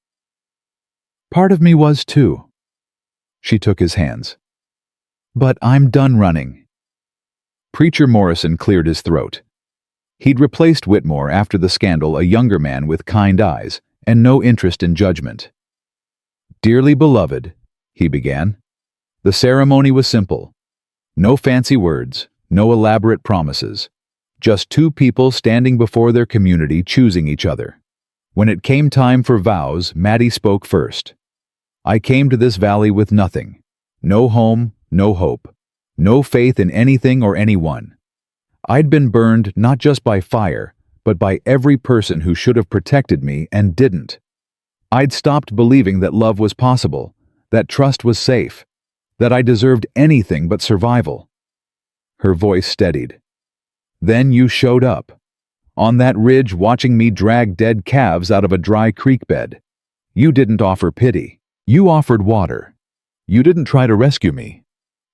"Part of me was too." She took his hands. "But I'm done running." Preacher Morrison cleared his throat. He'd replaced Whitmore after the scandal, a younger man with kind eyes and no interest in judgment. "Dearly beloved," he began. The ceremony was simple. No fancy words, no elaborate promises. Just two people standing before their community, choosing each other. When it came time for vows, Mattie spoke first. "I came to this valley with nothing. No home, no hope. No faith in anything or anyone. I'd been burned not just by fire, but by every person who should have protected me and didn't. I'd stopped believing that love was possible, that trust was safe, that I deserved anything but survival." Her voice steadied. "Then you showed up. On that ridge, watching me drag dead calves out of a dry creek bed. You didn't offer pity. You offered water. You didn't try to rescue me.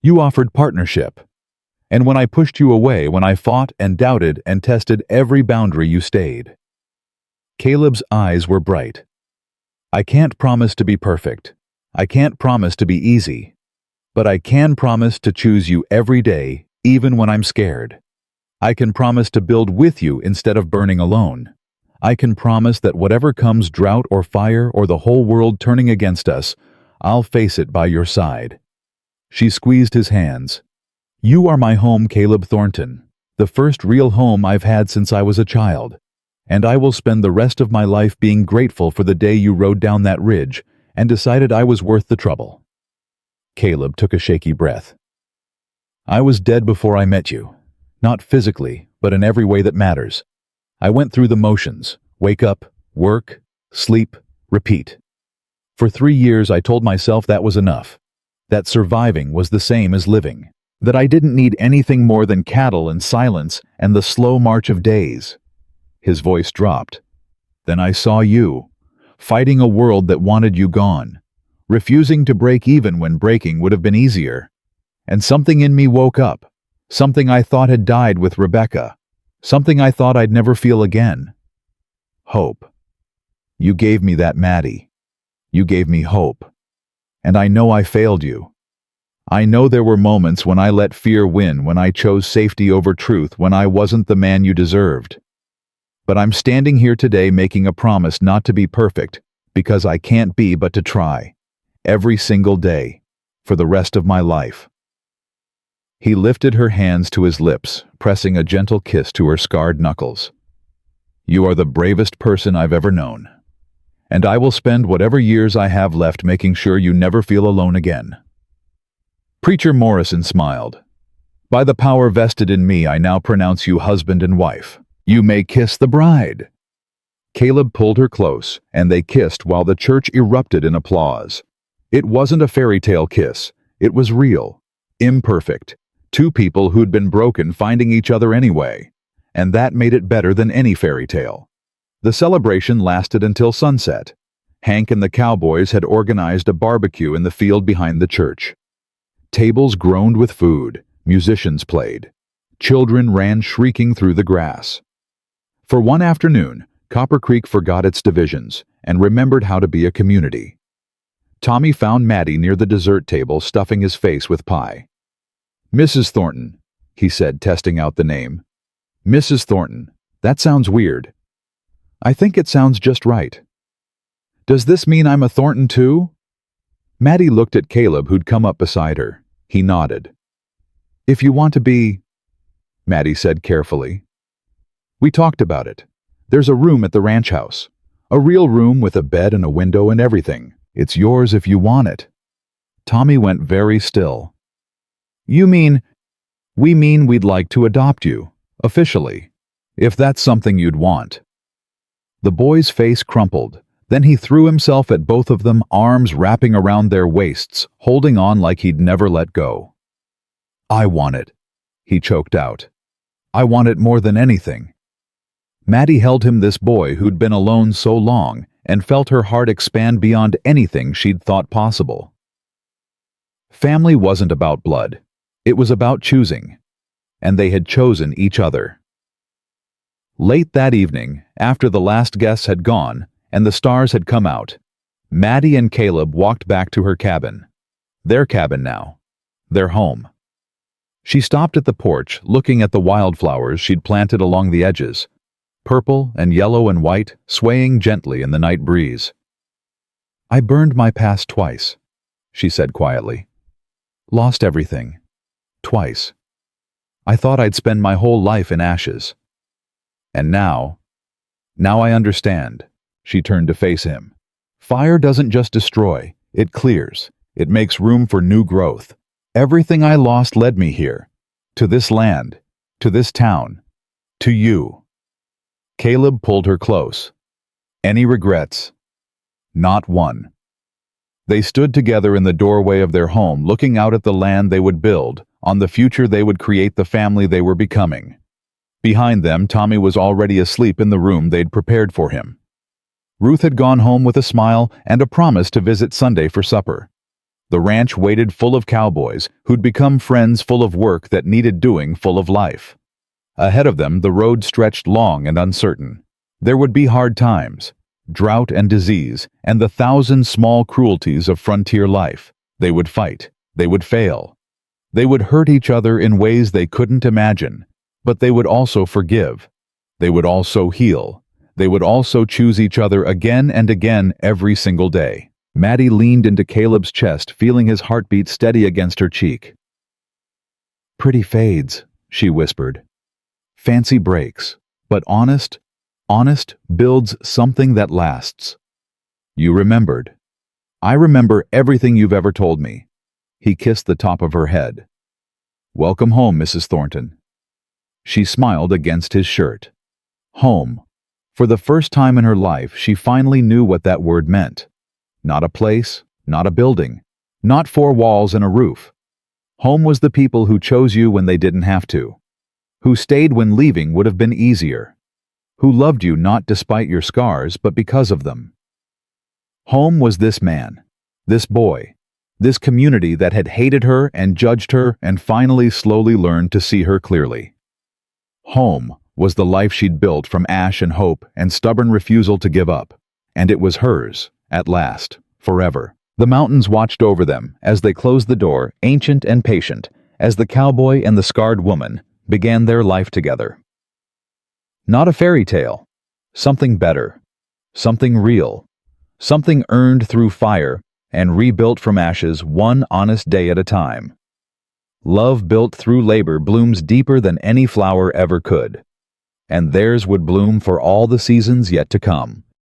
You offered partnership. And when I pushed you away, when I fought and doubted and tested every boundary, you stayed." Caleb's eyes were bright. "I can't promise to be perfect. I can't promise to be easy. But I can promise to choose you every day, even when I'm scared. I can promise to build with you instead of burning alone. I can promise that whatever comes, drought or fire or the whole world turning against us, I'll face it by your side." She squeezed his hands. "You are my home, Caleb Thornton, the first real home I've had since I was a child, and I will spend the rest of my life being grateful for the day you rode down that ridge and decided I was worth the trouble." Caleb took a shaky breath. "I was dead before I met you, not physically, but in every way that matters. I went through the motions, wake up, work, sleep, repeat. For 3 years I told myself that was enough, that surviving was the same as living, that I didn't need anything more than cattle and silence and the slow march of days." His voice dropped. "Then I saw you, fighting a world that wanted you gone, refusing to break even when breaking would have been easier. And something in me woke up, something I thought had died with Rebecca, something I thought I'd never feel again. Hope. You gave me that, Mattie. You gave me hope. And I know I failed you. I know there were moments when I let fear win, when I chose safety over truth, when I wasn't the man you deserved. But I'm standing here today making a promise not to be perfect, because I can't be, but to try. Every single day. For the rest of my life." He lifted her hands to his lips, pressing a gentle kiss to her scarred knuckles. "You are the bravest person I've ever known. And I will spend whatever years I have left making sure you never feel alone again." Preacher Morrison smiled. "By the power vested in me, I now pronounce you husband and wife. You may kiss the bride." Caleb pulled her close, and they kissed while the church erupted in applause. It wasn't a fairy tale kiss. It was real, imperfect. Two people who'd been broken finding each other anyway. And that made it better than any fairy tale. The celebration lasted until sunset. Hank and the Cowboys had organized a barbecue in the field behind the church. Tables groaned with food, musicians played. Children ran shrieking through the grass. For one afternoon, Copper Creek forgot its divisions and remembered how to be a community. Tommy found Mattie near the dessert table stuffing his face with pie. "Mrs. Thornton," he said, testing out the name. "Mrs. Thornton. That sounds weird." "I think it sounds just right." "Does this mean I'm a Thornton too?" Mattie looked at Caleb, who'd come up beside her. He nodded. "If you want to be," Mattie said carefully. "We talked about it. There's a room at the ranch house. A real room with a bed and a window and everything. It's yours if you want it." Tommy went very still. "You mean, we mean we'd like to adopt you, officially, if that's something you'd want." The boy's face crumpled. Then he threw himself at both of them, arms wrapping around their waists, holding on like he'd never let go. "I want it," he choked out. "I want it more than anything." Mattie held him, this boy who'd been alone so long, and felt her heart expand beyond anything she'd thought possible. Family wasn't about blood. It was about choosing. And they had chosen each other. Late that evening, after the last guests had gone, and the stars had come out, Mattie and Caleb walked back to her cabin. Their cabin now. Their home. She stopped at the porch, looking at the wildflowers she'd planted along the edges, purple and yellow and white, swaying gently in the night breeze. "I burned my past twice," she said quietly. "Lost everything. Twice. I thought I'd spend my whole life in ashes. And now I understand." She turned to face him. "Fire doesn't just destroy, it clears. It makes room for new growth. Everything I lost led me here. To this land. To this town. To you." Caleb pulled her close. "Any regrets?" "Not one." They stood together in the doorway of their home, looking out at the land they would build, on the future they would create, the family they were becoming. Behind them, Tommy was already asleep in the room they'd prepared for him. Ruth had gone home with a smile and a promise to visit Sunday for supper. The ranch waited, full of cowboys who'd become friends, full of work that needed doing, full of life. Ahead of them, the road stretched long and uncertain. There would be hard times, drought and disease, and the thousand small cruelties of frontier life. They would fight. They would fail. They would hurt each other in ways they couldn't imagine, but they would also forgive. They would also heal. They would also choose each other again and again every single day. Mattie leaned into Caleb's chest, feeling his heartbeat steady against her cheek. "Pretty fades," she whispered. "Fancy breaks, but honest builds something that lasts." "You remembered." "I remember everything you've ever told me." He kissed the top of her head. "Welcome home, Mrs. Thornton." She smiled against his shirt. Home. For the first time in her life, she finally knew what that word meant. Not a place, not a building, not four walls and a roof. Home was the people who chose you when they didn't have to, who stayed when leaving would have been easier, who loved you not despite your scars but because of them. Home was this man, this boy, this community that had hated her and judged her and finally slowly learned to see her clearly. Home was the life she'd built from ash and hope and stubborn refusal to give up, and it was hers, at last, forever. The mountains watched over them as they closed the door, ancient and patient, as the cowboy and the scarred woman began their life together. Not a fairy tale, something better, something real, something earned through fire and rebuilt from ashes, one honest day at a time. Love built through labor blooms deeper than any flower ever could, and theirs would bloom for all the seasons yet to come.